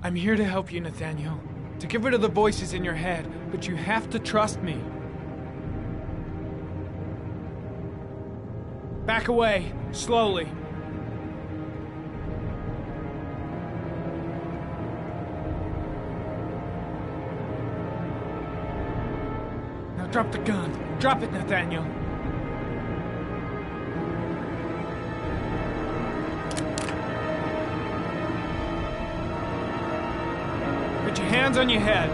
I'm here to help you, Nathaniel. To get rid of the voices in your head, but you have to trust me. Back away, slowly. Now drop the gun. Drop it, Nathaniel. Put your hands on your head.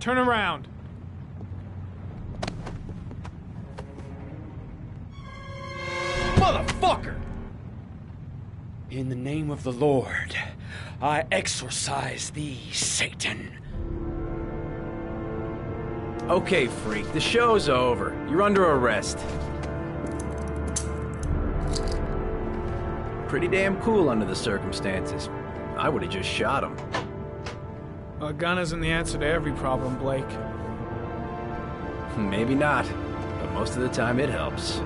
Turn around. Motherfucker! In the name of the Lord, I exorcise thee, Satan. Okay, freak, the show's over. You're under arrest. Pretty damn cool under the circumstances. I would have just shot him. A gun isn't the answer to every problem, Blake. Maybe not, but most of the time it helps.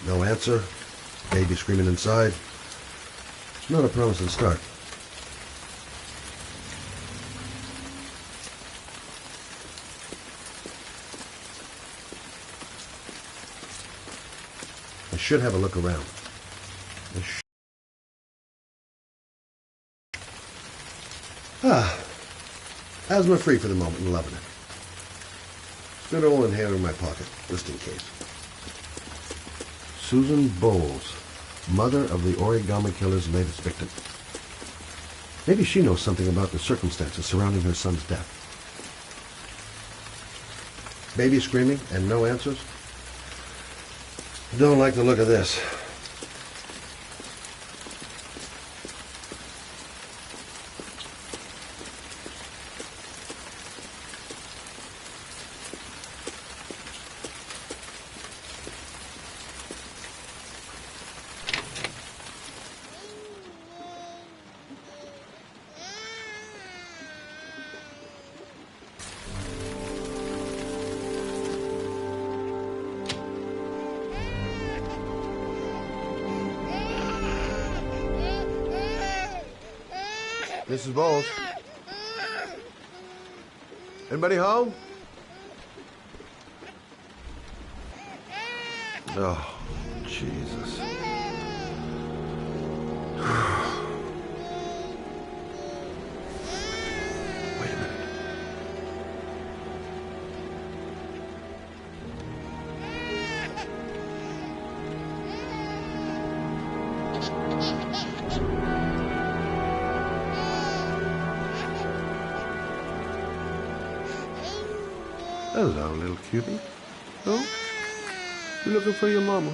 No answer. Baby screaming inside. It's not a promising start. I should have a look around. Asthma free for the moment and loving it. Good old inhaler in my pocket, just in case. Susan Bowles, mother of the Origami Killer's latest victim. Maybe she knows something about the circumstances surrounding her son's death. Baby screaming and no answers? Don't like the look of this. Mrs. Bowles? Anybody home? Oh, Jesus. Wait a minute. Hello, little cutie. No? You looking for your mama?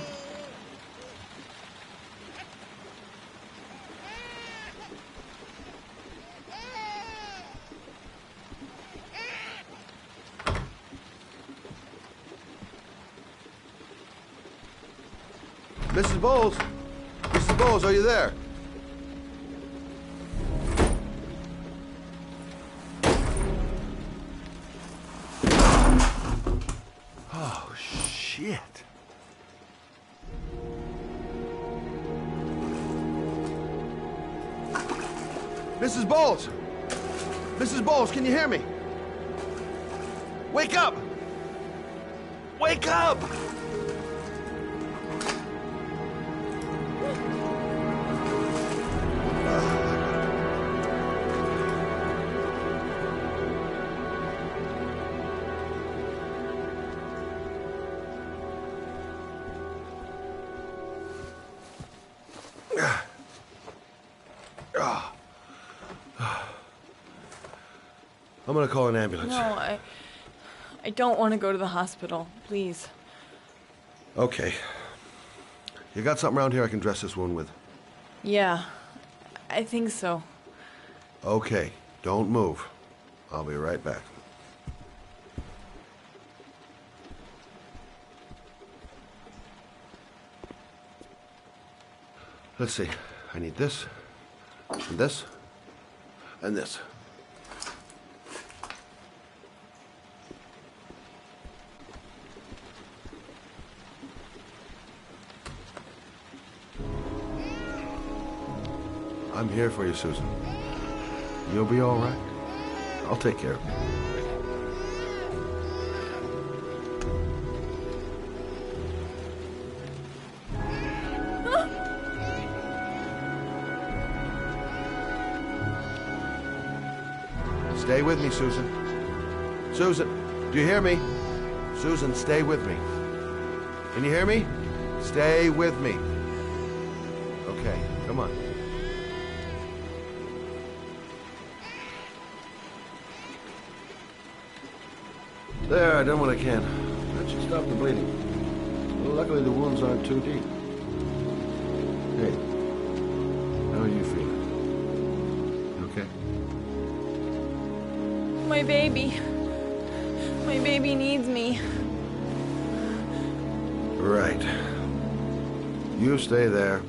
Mrs. Bowles? Mrs. Bowles, are you there? Oh, shit. Mrs. Bowles! Mrs. Bowles, can you hear me? Wake up! Wake up! I'm gonna call an ambulance. No, I don't want to go to the hospital. Please. Okay. You got something around here I can dress this wound with? Yeah, I think so. Okay, don't move. I'll be right back. Let's see. I need this, and this, and this. I'm here for you, Susan. You'll be all right. I'll take care of you. Stay with me, Susan. Susan, do you hear me? Susan, stay with me. Can you hear me? Stay with me. Okay, come on. There, I done what I can. That should stop the bleeding. Well, luckily the wounds aren't too deep. Hey, how are you feeling? You okay? My baby. My baby needs me. Right. You stay there.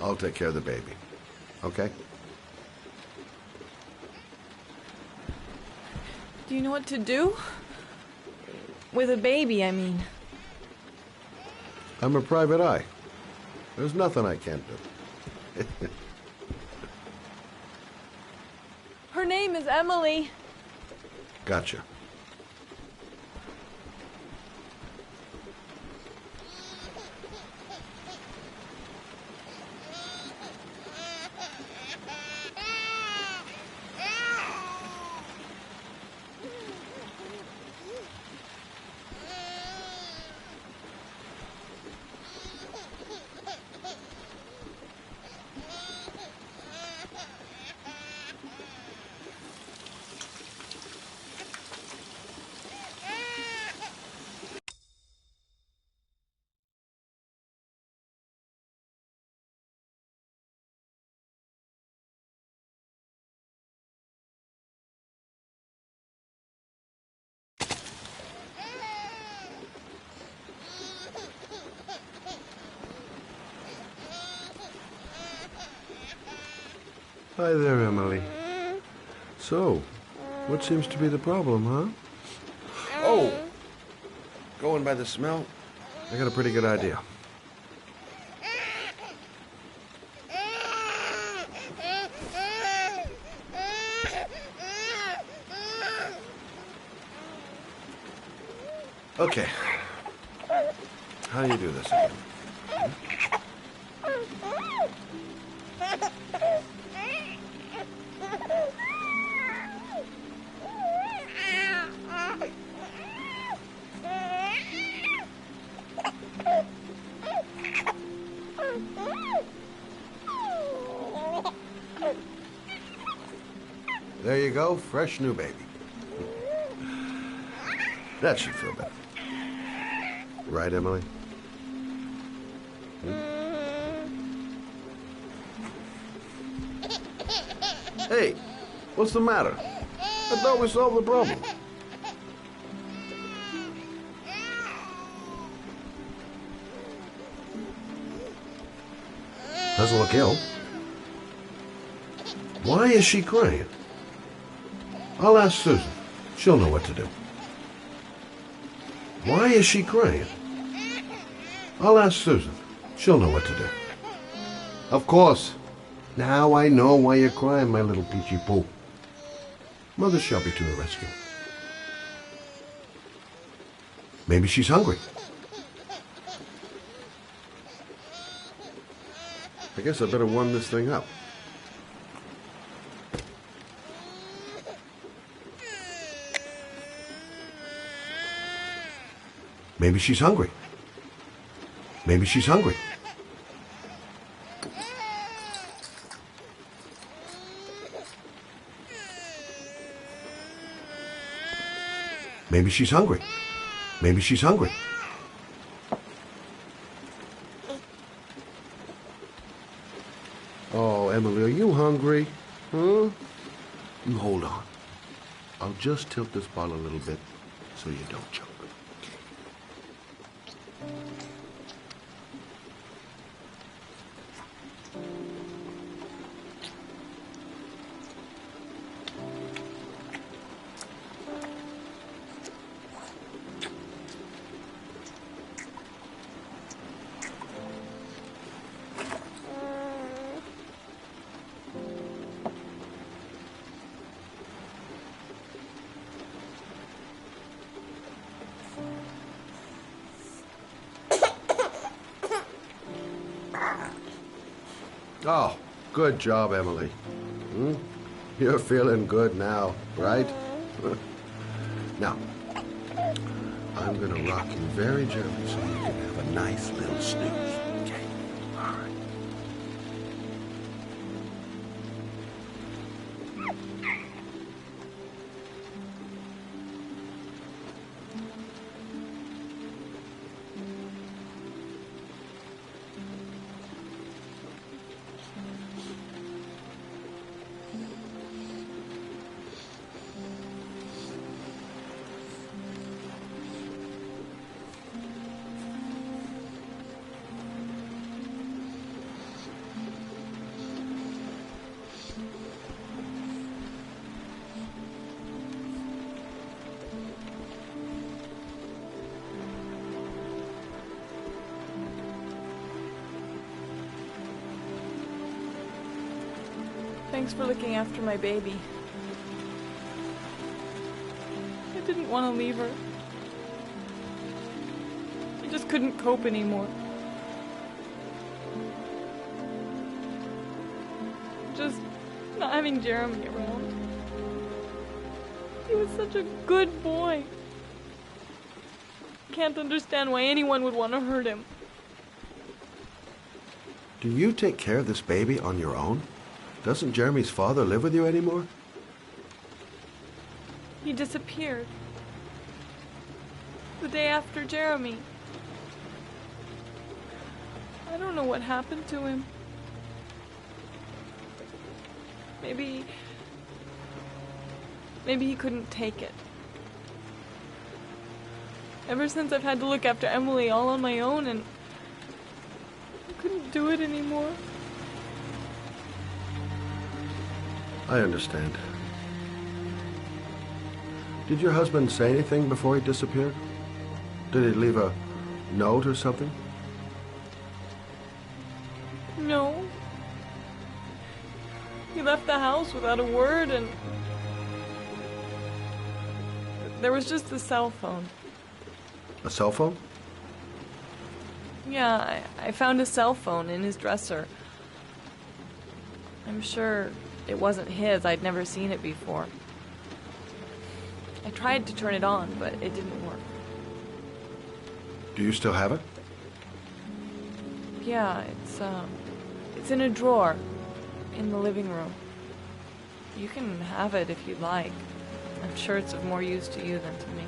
I'll take care of the baby. Okay? Do you know what to do? With a baby, I mean. I'm a private eye. There's nothing I can't do. Her name is Emily. Gotcha. Hi there, Emily. So, what seems to be the problem, huh? Oh! Going by the smell, I got a pretty good idea. Okay. How do you do this again? There you go, fresh new baby. That should feel better. Right, Emily? Hey, what's the matter? I thought we solved the problem. Doesn't look ill. Why is she crying? I'll ask Susan. She'll know what to do. Why is she crying? I'll ask Susan. She'll know what to do. Of course. Now I know why you're crying, my little peachy poo. Mother shall be to the rescue. Maybe she's hungry. I guess I better warm this thing up. Maybe she's hungry. Maybe she's hungry. Maybe she's hungry. Maybe she's hungry. Oh, Emily, are you hungry? Huh? You hold on. I'll just tilt this bottle a little bit so you don't choke. Oh, good job, Emily. You're feeling good now, right? Now, I'm gonna rock you very gently so you can have a nice little snooze. Okay? All right. Thanks for looking after my baby. I didn't want to leave her. I just couldn't cope anymore. Just not having Jeremy around. He was such a good boy. Can't understand why anyone would want to hurt him. Do you take care of this baby on your own? Doesn't Jeremy's father live with you anymore? He disappeared. The day after Jeremy. I don't know what happened to him. Maybe he couldn't take it. Ever since I've had to look after Emily all on my own, and I couldn't do it anymore. I understand. Did your husband say anything before he disappeared? Did he leave a note or something? No. He left the house without a word, and there was just the cell phone. A cell phone? Yeah, I found a cell phone in his dresser. I'm sure it wasn't his. I'd never seen it before. I tried to turn it on, but it didn't work. Do you still have it? Yeah, it's in a drawer in the living room. You can have it if you'd like. I'm sure it's of more use to you than to me.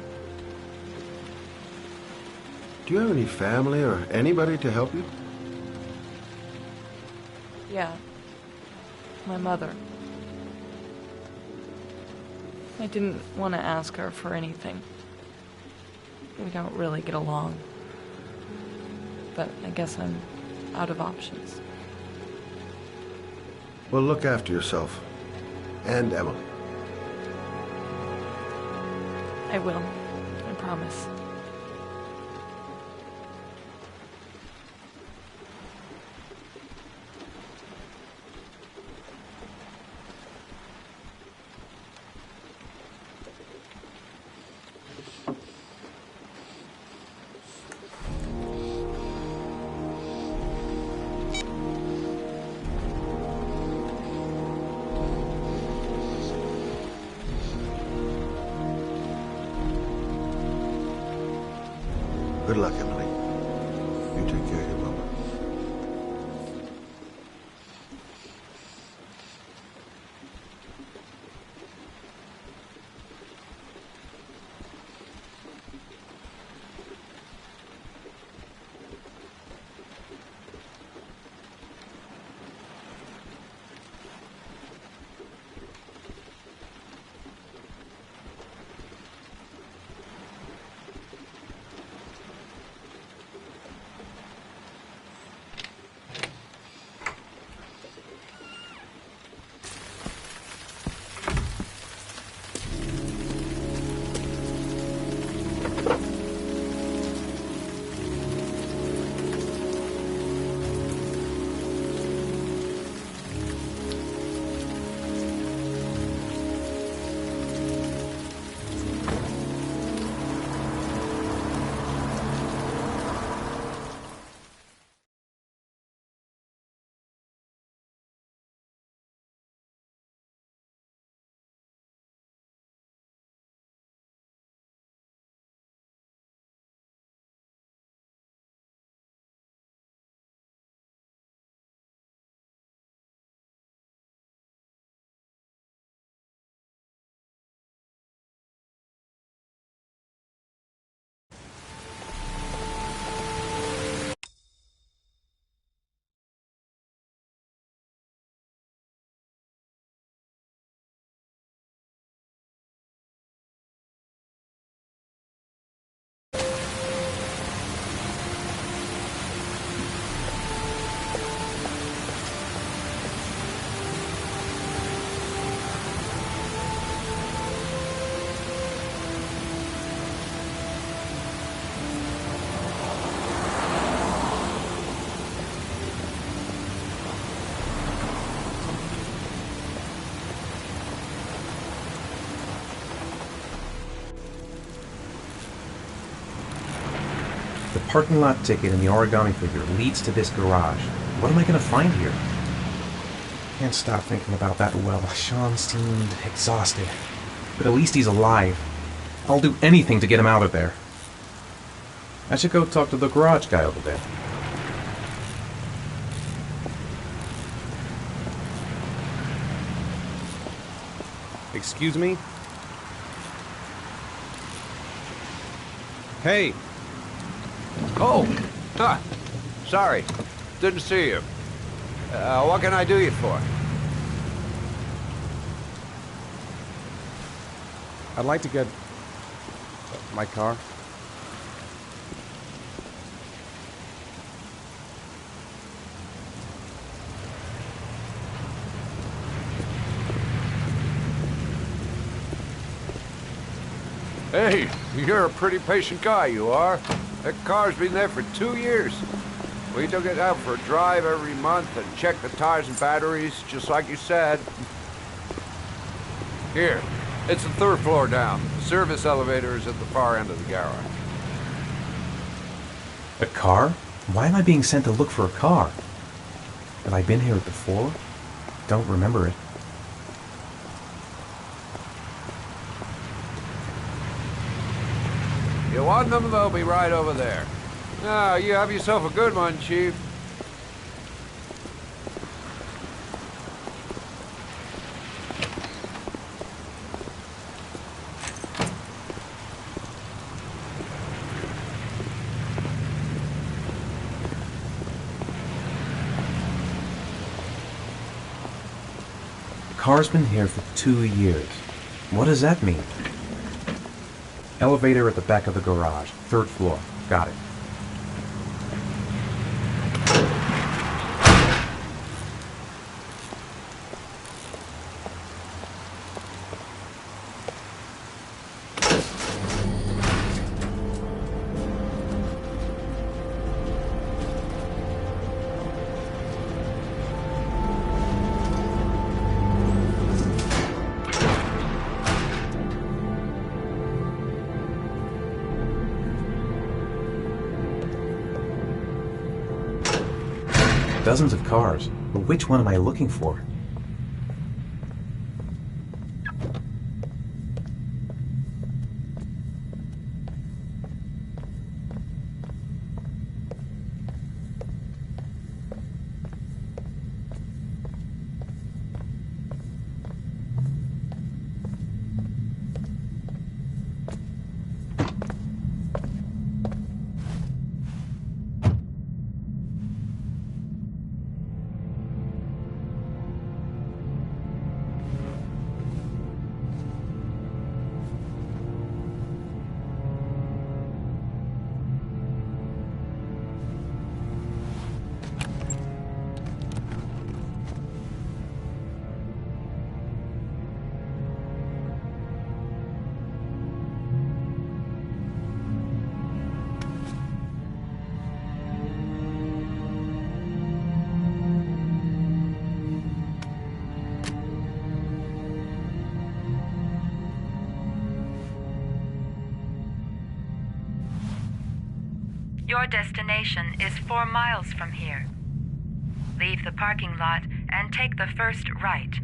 Do you have any family or anybody to help you? Yeah. My mother. I didn't want to ask her for anything. We don't really get along. But I guess I'm out of options. Well, look after yourself. And Emily. I will. I promise. Good luck, Emily. You take care of your mama. The parking lot ticket and the origami figure leads to this garage. What am I going to find here? Can't stop thinking about that well. Sean seemed exhausted. But at least he's alive. I'll do anything to get him out of there. I should go talk to the garage guy over there. Excuse me? Hey! Oh! Huh. Sorry. Didn't see you. What can I do you for? I'd like to get my car. Hey, you're a pretty patient guy, you are. That car's been there for 2 years. We took it out for a drive every month and checked the tires and batteries, just like you said. Here, it's the 3rd floor down. The service elevator is at the far end of the garage. A car? Why am I being sent to look for a car? Have I been here before? Don't remember it. You want them, they'll be right over there. Now, you have yourself a good one, Chief. car's been here for 2 years. What does that mean? Elevator at the back of the garage, 3rd floor. Got it. Dozens of cars, but which one am I looking for? Your destination is 4 miles from here. Leave the parking lot and take the first right.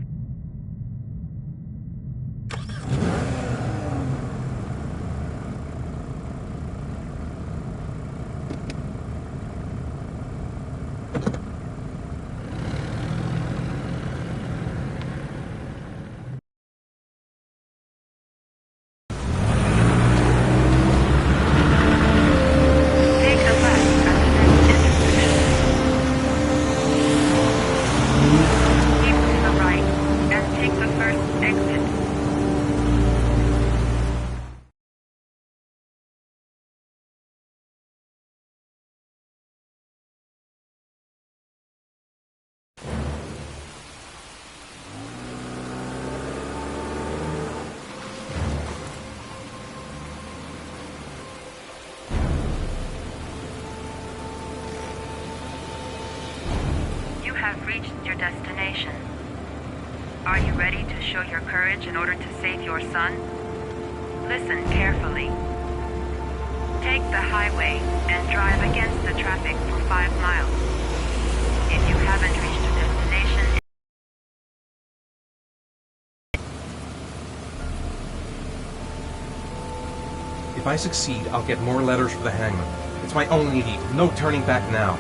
Have reached your destination. Are you ready to show your courage in order to save your son? Listen carefully. Take the highway and drive against the traffic for 5 miles. If you haven't reached your destination, If I succeed, I'll get more letters for the hangman. It's my only need. No turning back now.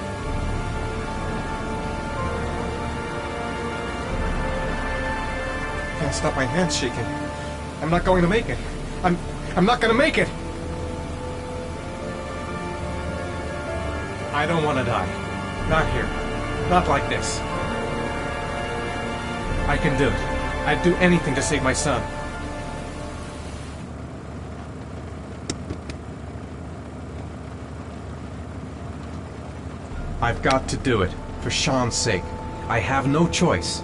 I can't stop my hands shaking. I'm not going to make it. I'm not going to make it. I don't want to die. Not here. Not like this. I can do it. I'd do anything to save my son. I've got to do it. For Sean's sake. I have no choice.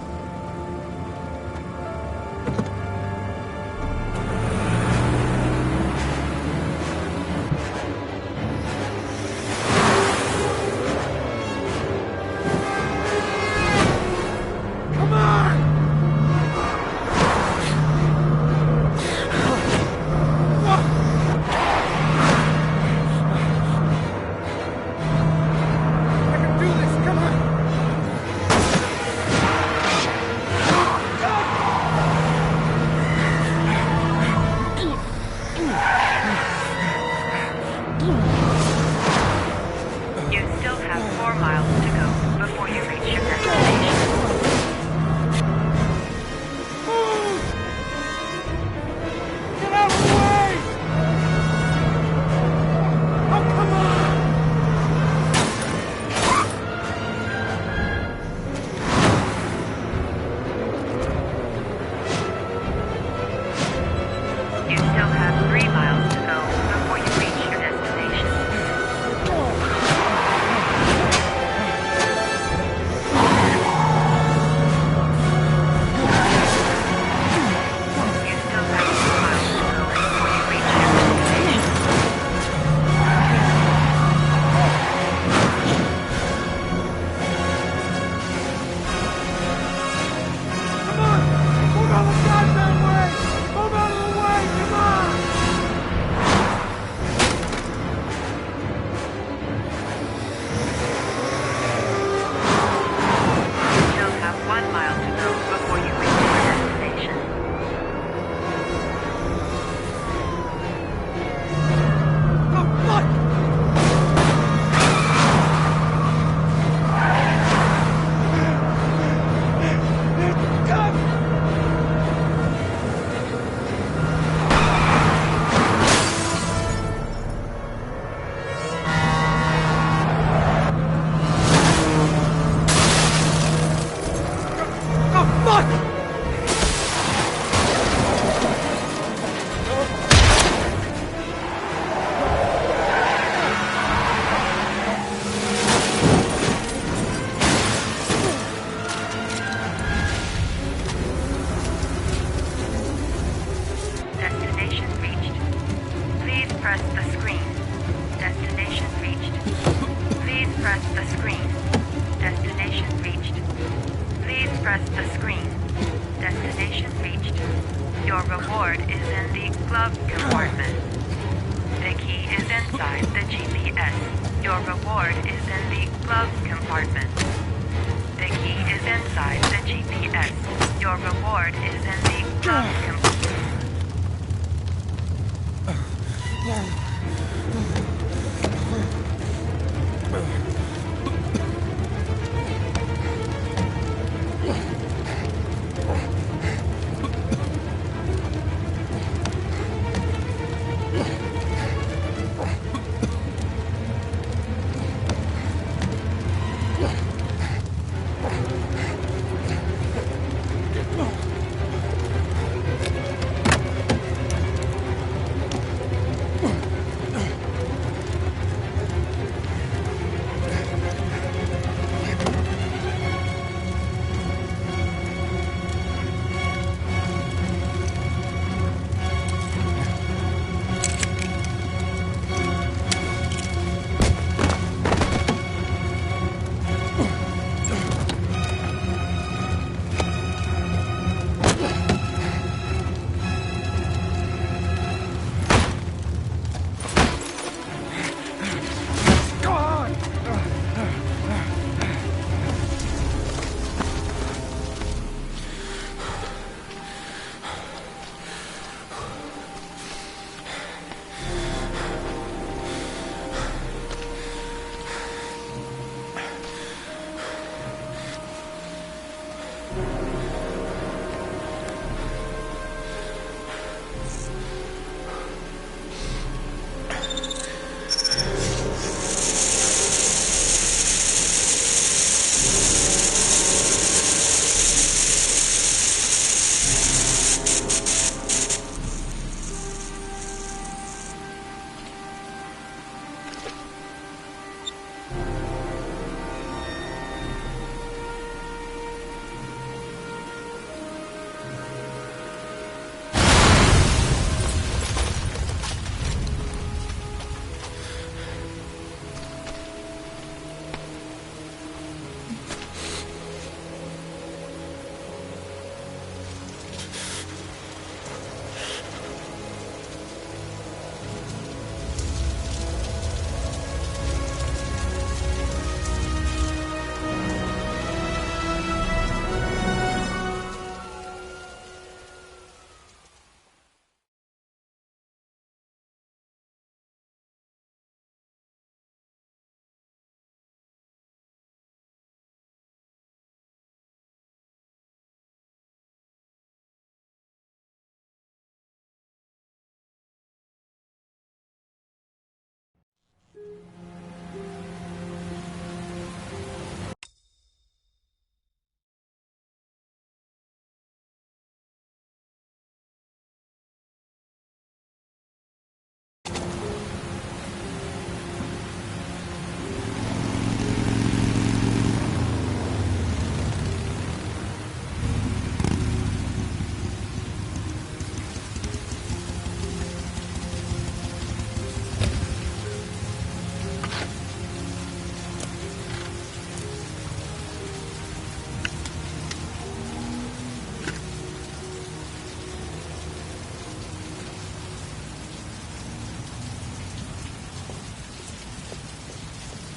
Your reward is in the glove compartment. The key is inside the GPS. Your reward is in the glove compartment.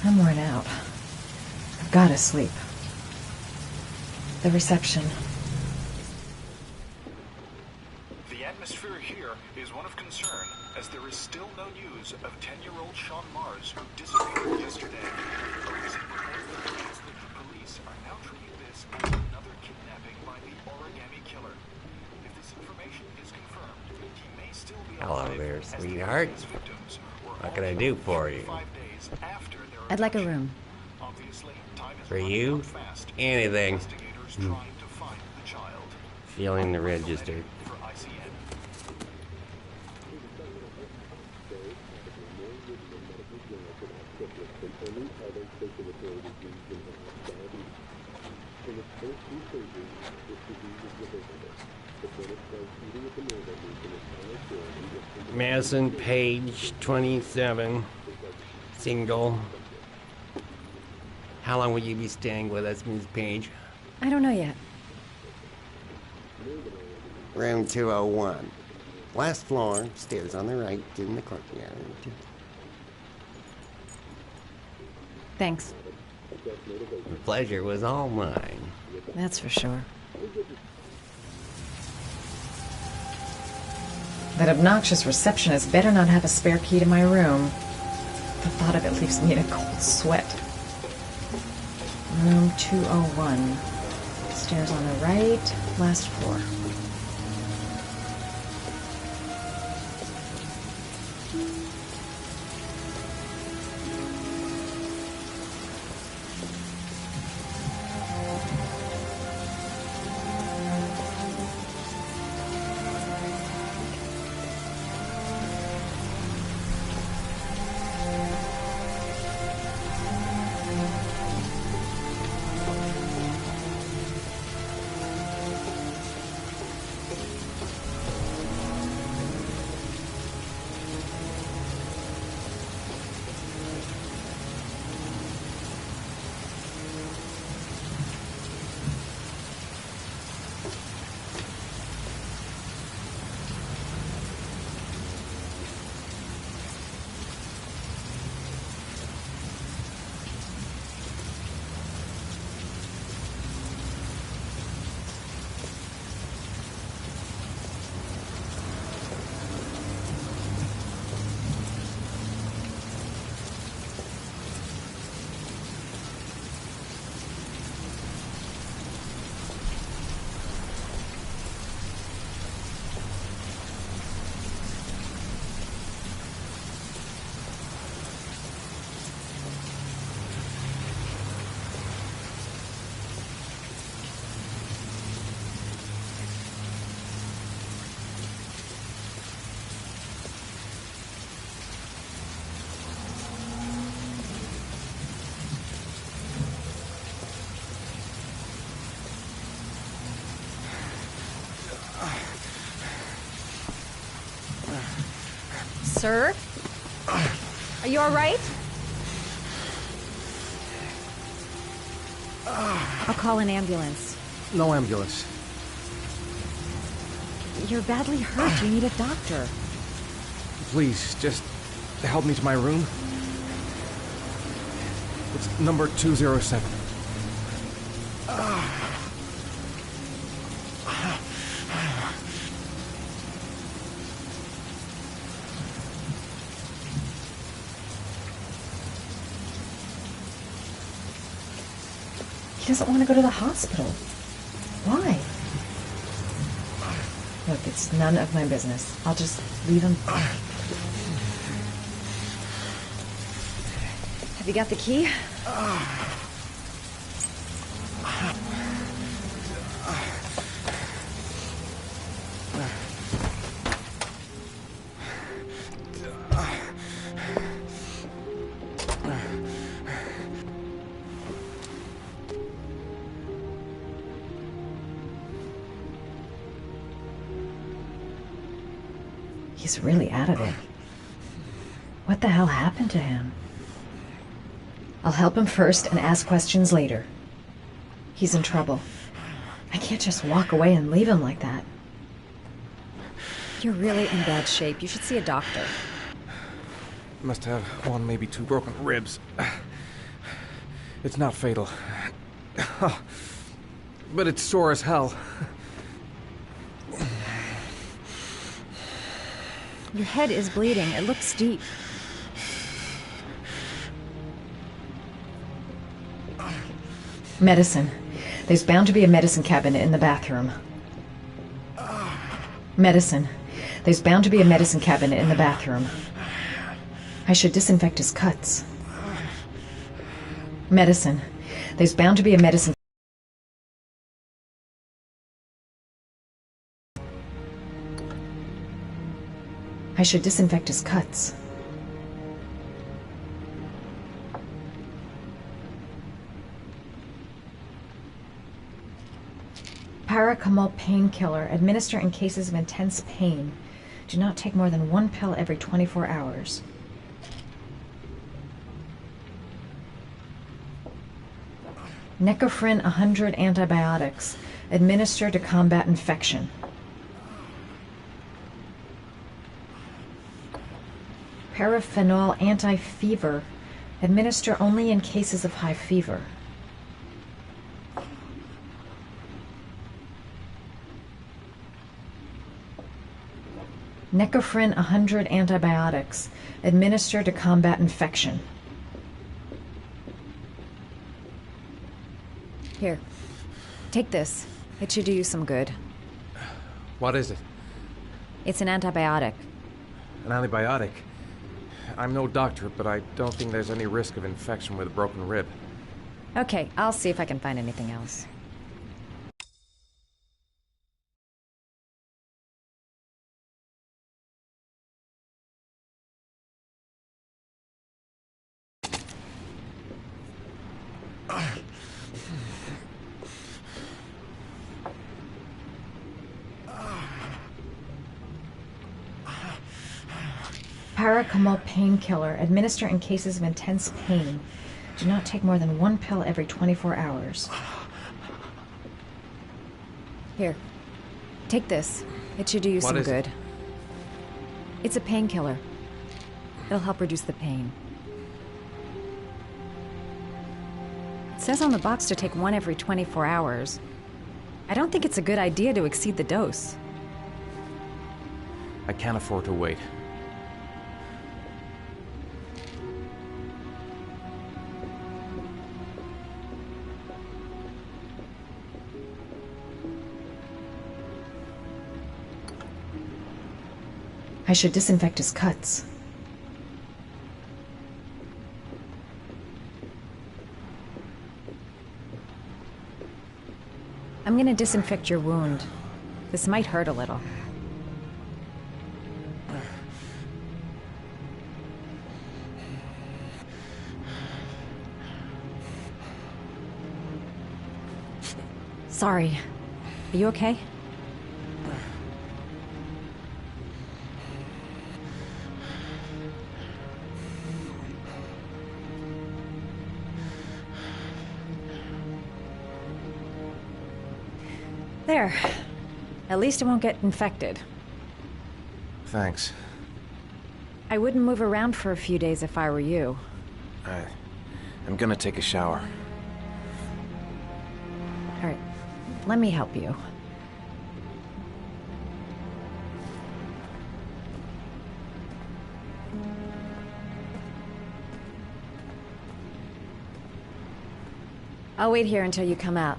I'm worn out. I've got to sleep. The reception. The atmosphere here is one of concern, as there is still no news of 10-year-old Sean Mars, who disappeared yesterday. A recent report indicates that the police are now treating this as another kidnapping by the Origami Killer. If this information is confirmed, he may still be alive. Hello there, sweetheart. What can I do for you? I'd like a room. For you? Anything. Feeling the register. Madison Page, 27, single. How long will you be staying with us, Ms. Page? I don't know yet. Room 201. Last floor, stairs on the right, in the courtyard. Thanks. The pleasure was all mine. That's for sure. That obnoxious receptionist better not have a spare key to my room. The thought of it leaves me in a cold sweat. Room 201. Stairs on the right, last floor. Sir? Are you all right? I'll call an ambulance. No ambulance. You're badly hurt. You need a doctor. Please, just help me to my room. It's number 207. He doesn't want to go to the hospital. Why? Look, it's none of my business. I'll just leave him. Have you got the key? He's really out of it. What the hell happened to him? I'll help him first and ask questions later. He's in trouble. I can't just walk away and leave him like that. You're really in bad shape. You should see a doctor. Must have one, maybe two broken ribs. It's not fatal. But it's sore as hell. Your head is bleeding. It looks deep. Medicine. There's bound to be a medicine cabinet in the bathroom. Medicine. There's bound to be a medicine cabinet in the bathroom. I should disinfect his cuts. Medicine. There's bound to be a medicine. I should disinfect his cuts. Paracetamol painkiller. Administer in cases of intense pain. Do not take more than one pill every 24 hours. Necophren 100 antibiotics. Administer to combat infection. Paraphenol anti-fever. Administer only in cases of high fever. Necophren 100 antibiotics. Administer to combat infection. Here. Take this. It should do you some good. What is it? It's an antibiotic. An antibiotic? I'm no doctor, but I don't think there's any risk of infection with a broken rib. Okay, I'll see if I can find anything else. Paracetamol painkiller. Administer in cases of intense pain. Do not take more than 1 pill every 24 hours. Here. Take this. It should do you some good. It's a painkiller. It'll help reduce the pain. It says on the box to take 1 every 24 hours. I don't think it's a good idea to exceed the dose. I can't afford to wait. I should disinfect his cuts. I'm gonna disinfect your wound. This might hurt a little. Sorry. Are you okay? There. At least it won't get infected. Thanks. I wouldn't move around for a few days if I were you. I'm gonna take a shower. All right. Let me help you. I'll wait here until you come out.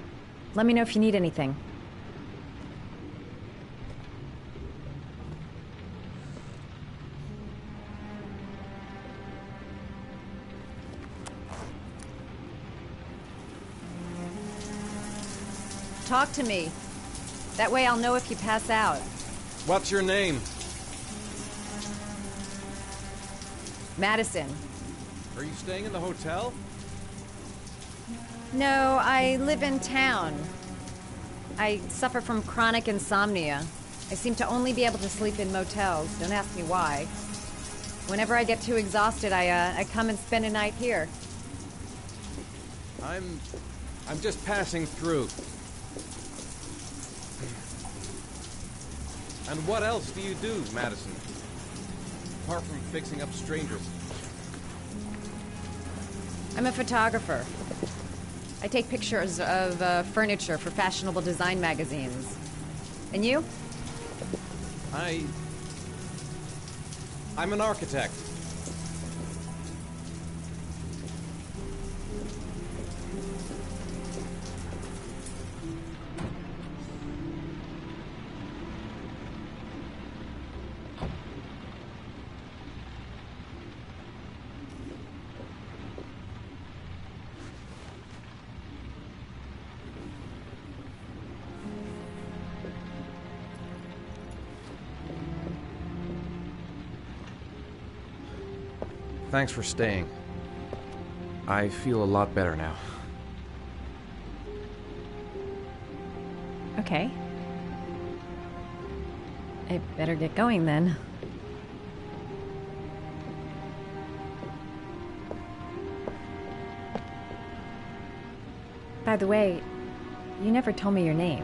Let me know if you need anything. Talk to me. That way I'll know if you pass out. What's your name? Madison. Are you staying in the hotel? No, I live in town. I suffer from chronic insomnia. I seem to only be able to sleep in motels. Don't ask me why. Whenever I get too exhausted, I come and spend a night here. I'm just passing through. And what else do you do, Madison? Apart from fixing up strangers. I'm a photographer. I take pictures of furniture for fashionable design magazines. And you? I'm an architect. Thanks for staying. I feel a lot better now. Okay. I better get going then. By the way, you never told me your name.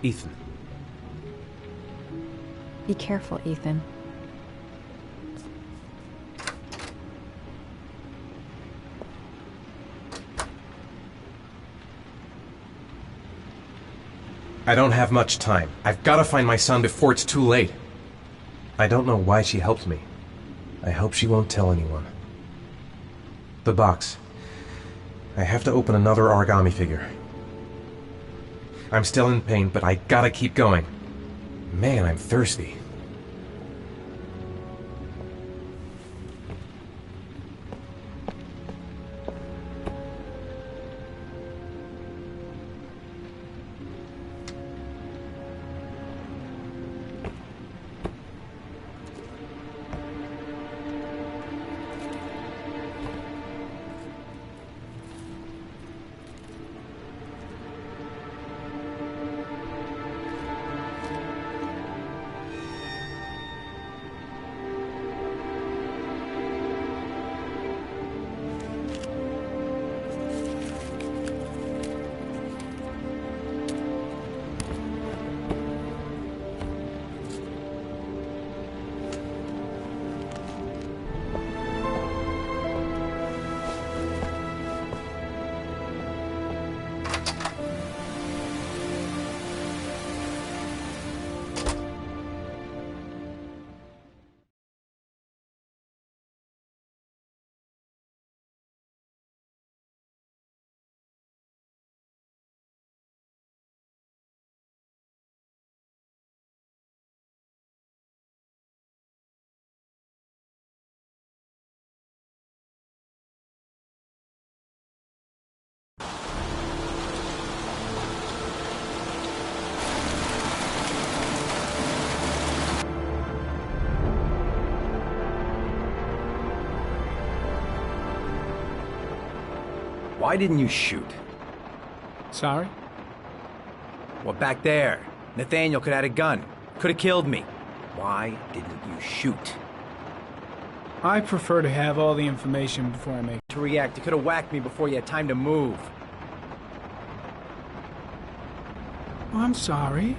Ethan. Be careful, Ethan. I don't have much time. I've got to find my son before it's too late. I don't know why she helped me. I hope she won't tell anyone. The box. I have to open another origami figure. I'm still in pain, but I gotta keep going. Man, I'm thirsty. Why didn't you shoot? Sorry? Well, back there. Nathaniel could have had a gun. Could have killed me. Why didn't you shoot? I prefer to have all the information before I make... To react, you could have whacked me before you had time to move. I'm sorry.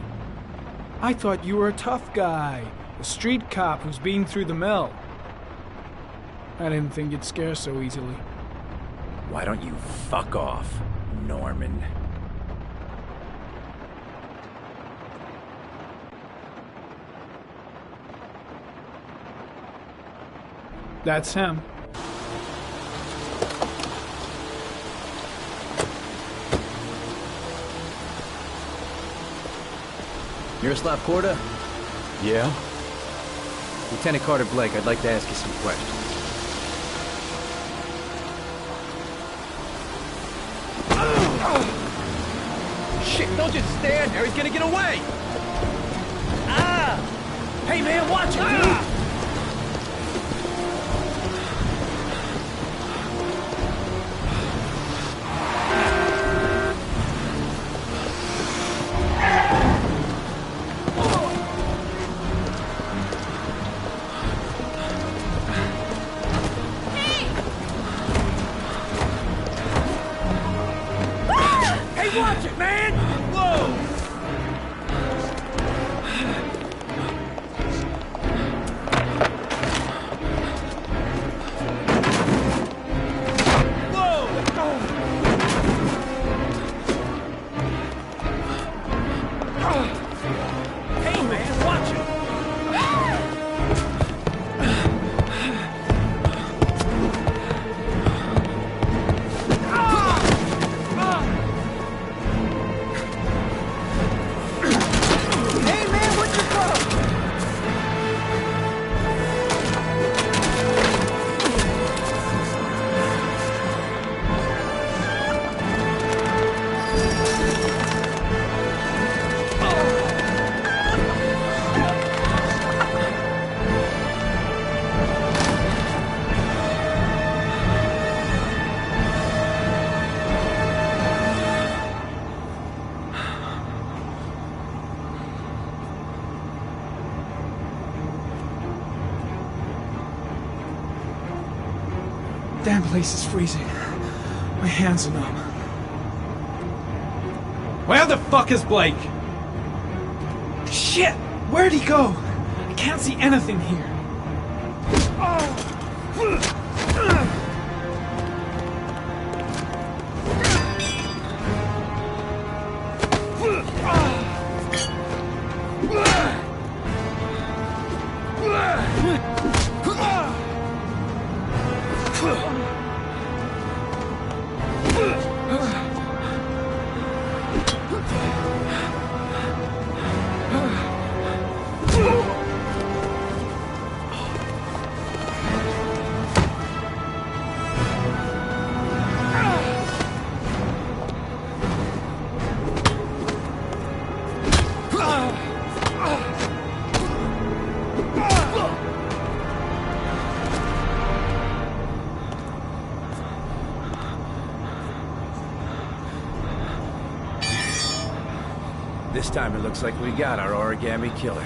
I thought you were a tough guy. A street cop who's been through the mill. I didn't think you'd scare so easily. Why don't you fuck off, Norman? That's him. Miroslav Korda? Yeah? Lieutenant Carter Blake, I'd like to ask you some questions. Shit, don't just stand there, he's gonna get away! Ah! Hey man, watch it, dude! Watch it, man! Whoa! Hey, man, watch it! Damn place is freezing. My hands are numb. Where the fuck is Blake? Shit! Where'd he go? I can't see anything here. This time it looks like we got our origami killer.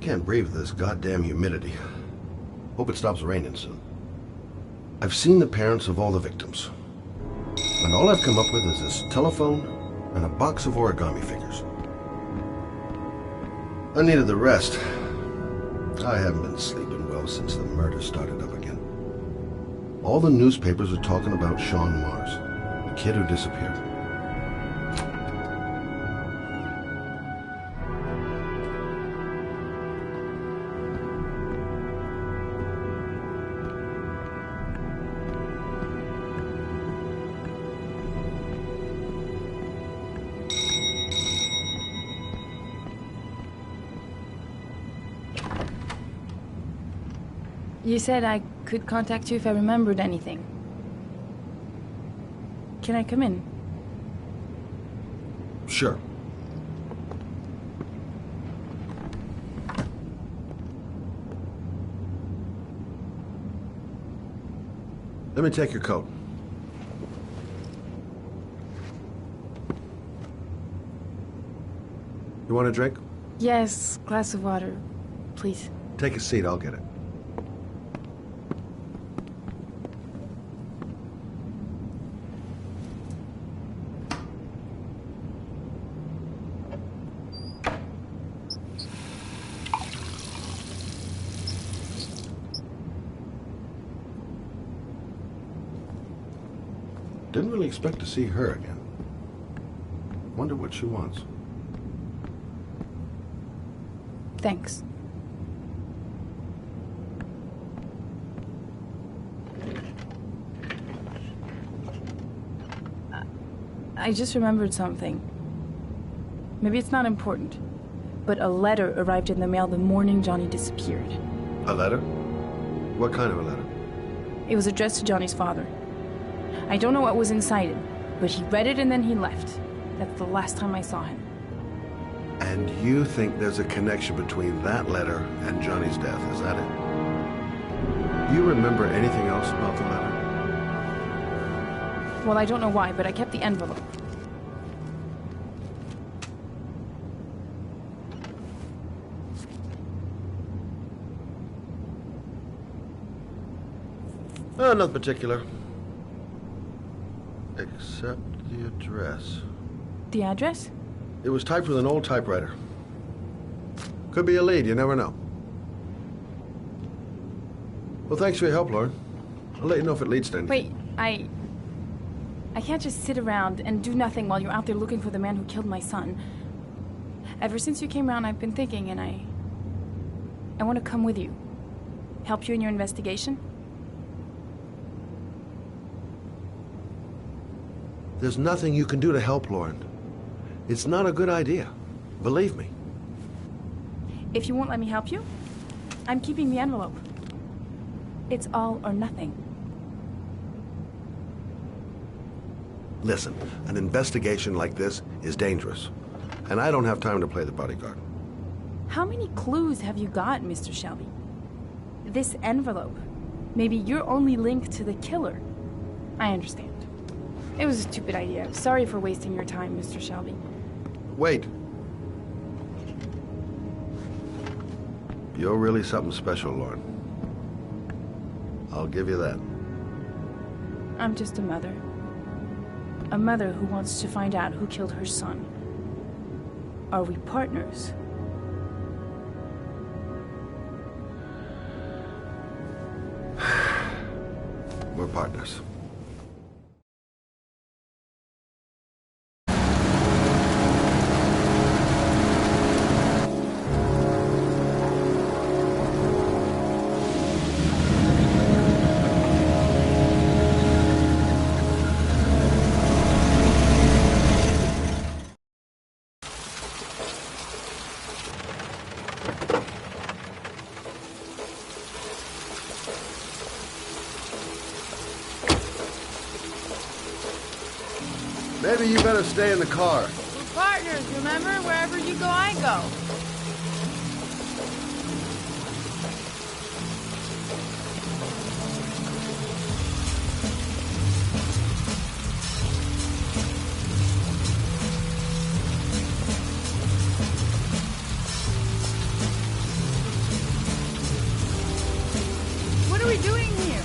Can't breathe with this goddamn humidity. Hope it stops raining soon. I've seen the parents of all the victims. And all I've come up with is this telephone and a box of origami figures. I needed the rest. I haven't been sleeping well since the murder started up again. All the newspapers are talking about Sean Mars, the kid who disappeared. You said I could contact you if I remembered anything. Can I come in? Sure. Let me take your coat. You want a drink? Yes, glass of water, please. Take a seat, I'll get it. Didn't really expect to see her again. Wonder what she wants. Thanks. I just remembered something. Maybe it's not important, but a letter arrived in the mail the morning Johnny disappeared. A letter? What kind of a letter? It was addressed to Johnny's father. I don't know what was inside it, but he read it and then he left. That's the last time I saw him. And you think there's a connection between that letter and Johnny's death, is that it? You remember anything else about the letter? Well, I don't know why, but I kept the envelope. Nothing particular. Except the address. The address? It was typed with an old typewriter. Could be a lead, you never know. Well, thanks for your help, Lauren. I'll let you know if it leads to anything. Wait, I can't just sit around and do nothing while you're out there looking for the man who killed my son. Ever since you came around, I've been thinking, and I want to come with you. Help you in your investigation? There's nothing you can do to help, Lauren. It's not a good idea. Believe me. If you won't let me help you, I'm keeping the envelope. It's all or nothing. Listen, an investigation like this is dangerous. And I don't have time to play the bodyguard. How many clues have you got, Mr. Shelby? This envelope. Maybe your only link to the killer. I understand. It was a stupid idea. Sorry for wasting your time, Mr. Shelby. Wait. You're really something special, Lauren. I'll give you that. I'm just a mother. A mother who wants to find out who killed her son. Are we partners? We're partners. Maybe you better stay in the car. We're partners, remember? Wherever you go, I go. What are we doing here?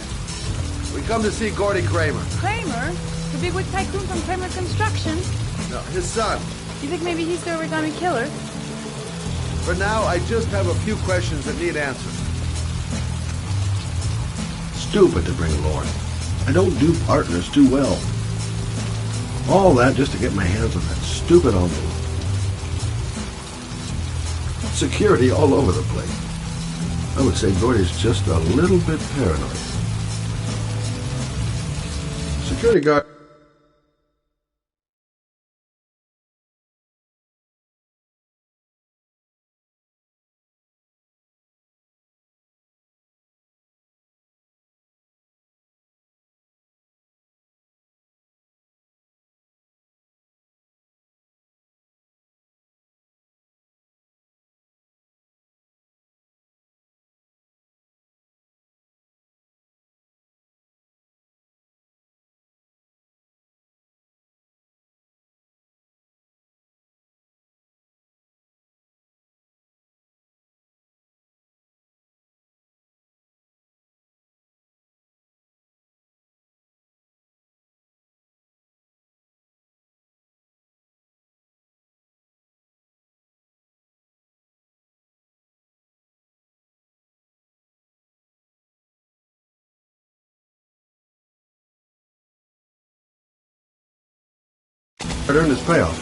We come to see Gordy Kramer. Kramer? The bigwig tycoon from Kramer Construction? No, his son. You think maybe he's the origami killer? For now, I just have a few questions that need answers. Stupid to bring Lauren. I don't do partners too well. All that just to get my hands on that stupid envelope. Security all over the place. I would say Gordy's just a little bit paranoid. Security guard. I'd earned its payoff.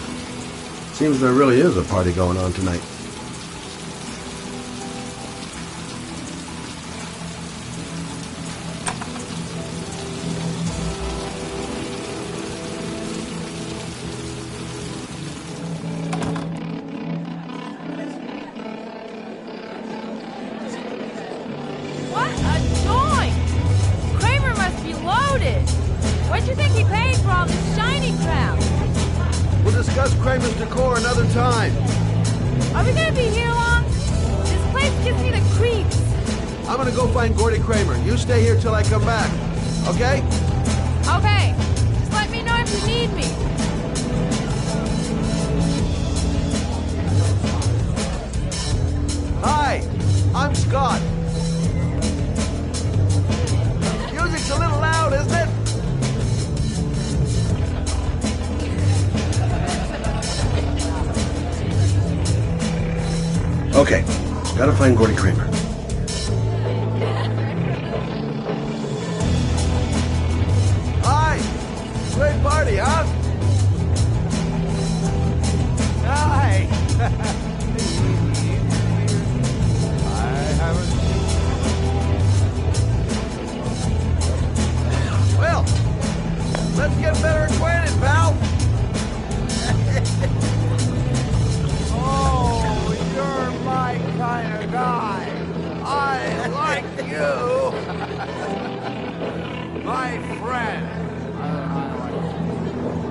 Seems there really is a party going on tonight. What a joint! Kramer must be loaded. What'd you think he paid for all this shiny crap? We'll discuss Kramer's decor another time. Are we gonna be here long? This place gives me the creeps. I'm gonna go find Gordy Kramer. You stay here till I come back. Okay? Okay. Just let me know if you need me. Hi, I'm Scott. Music's a little loud, isn't it? Okay, gotta find Gordy Kramer. Hi! Great party, huh? Hi! Well, let's get better acquainted, pal! Oh, you're my kind of guy. I like you. My friend.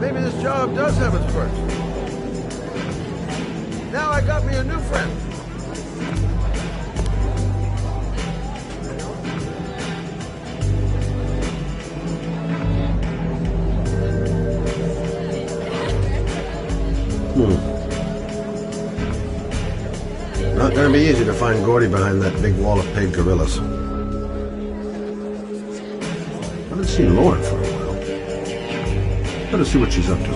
Maybe this job does have its perks. Now I got me a new friend. Not gonna be easy to find Gordy behind that big wall of paid gorillas. I haven't seen Lauren for a while. Better see what she's up to.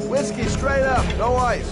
Whiskey straight up, no ice.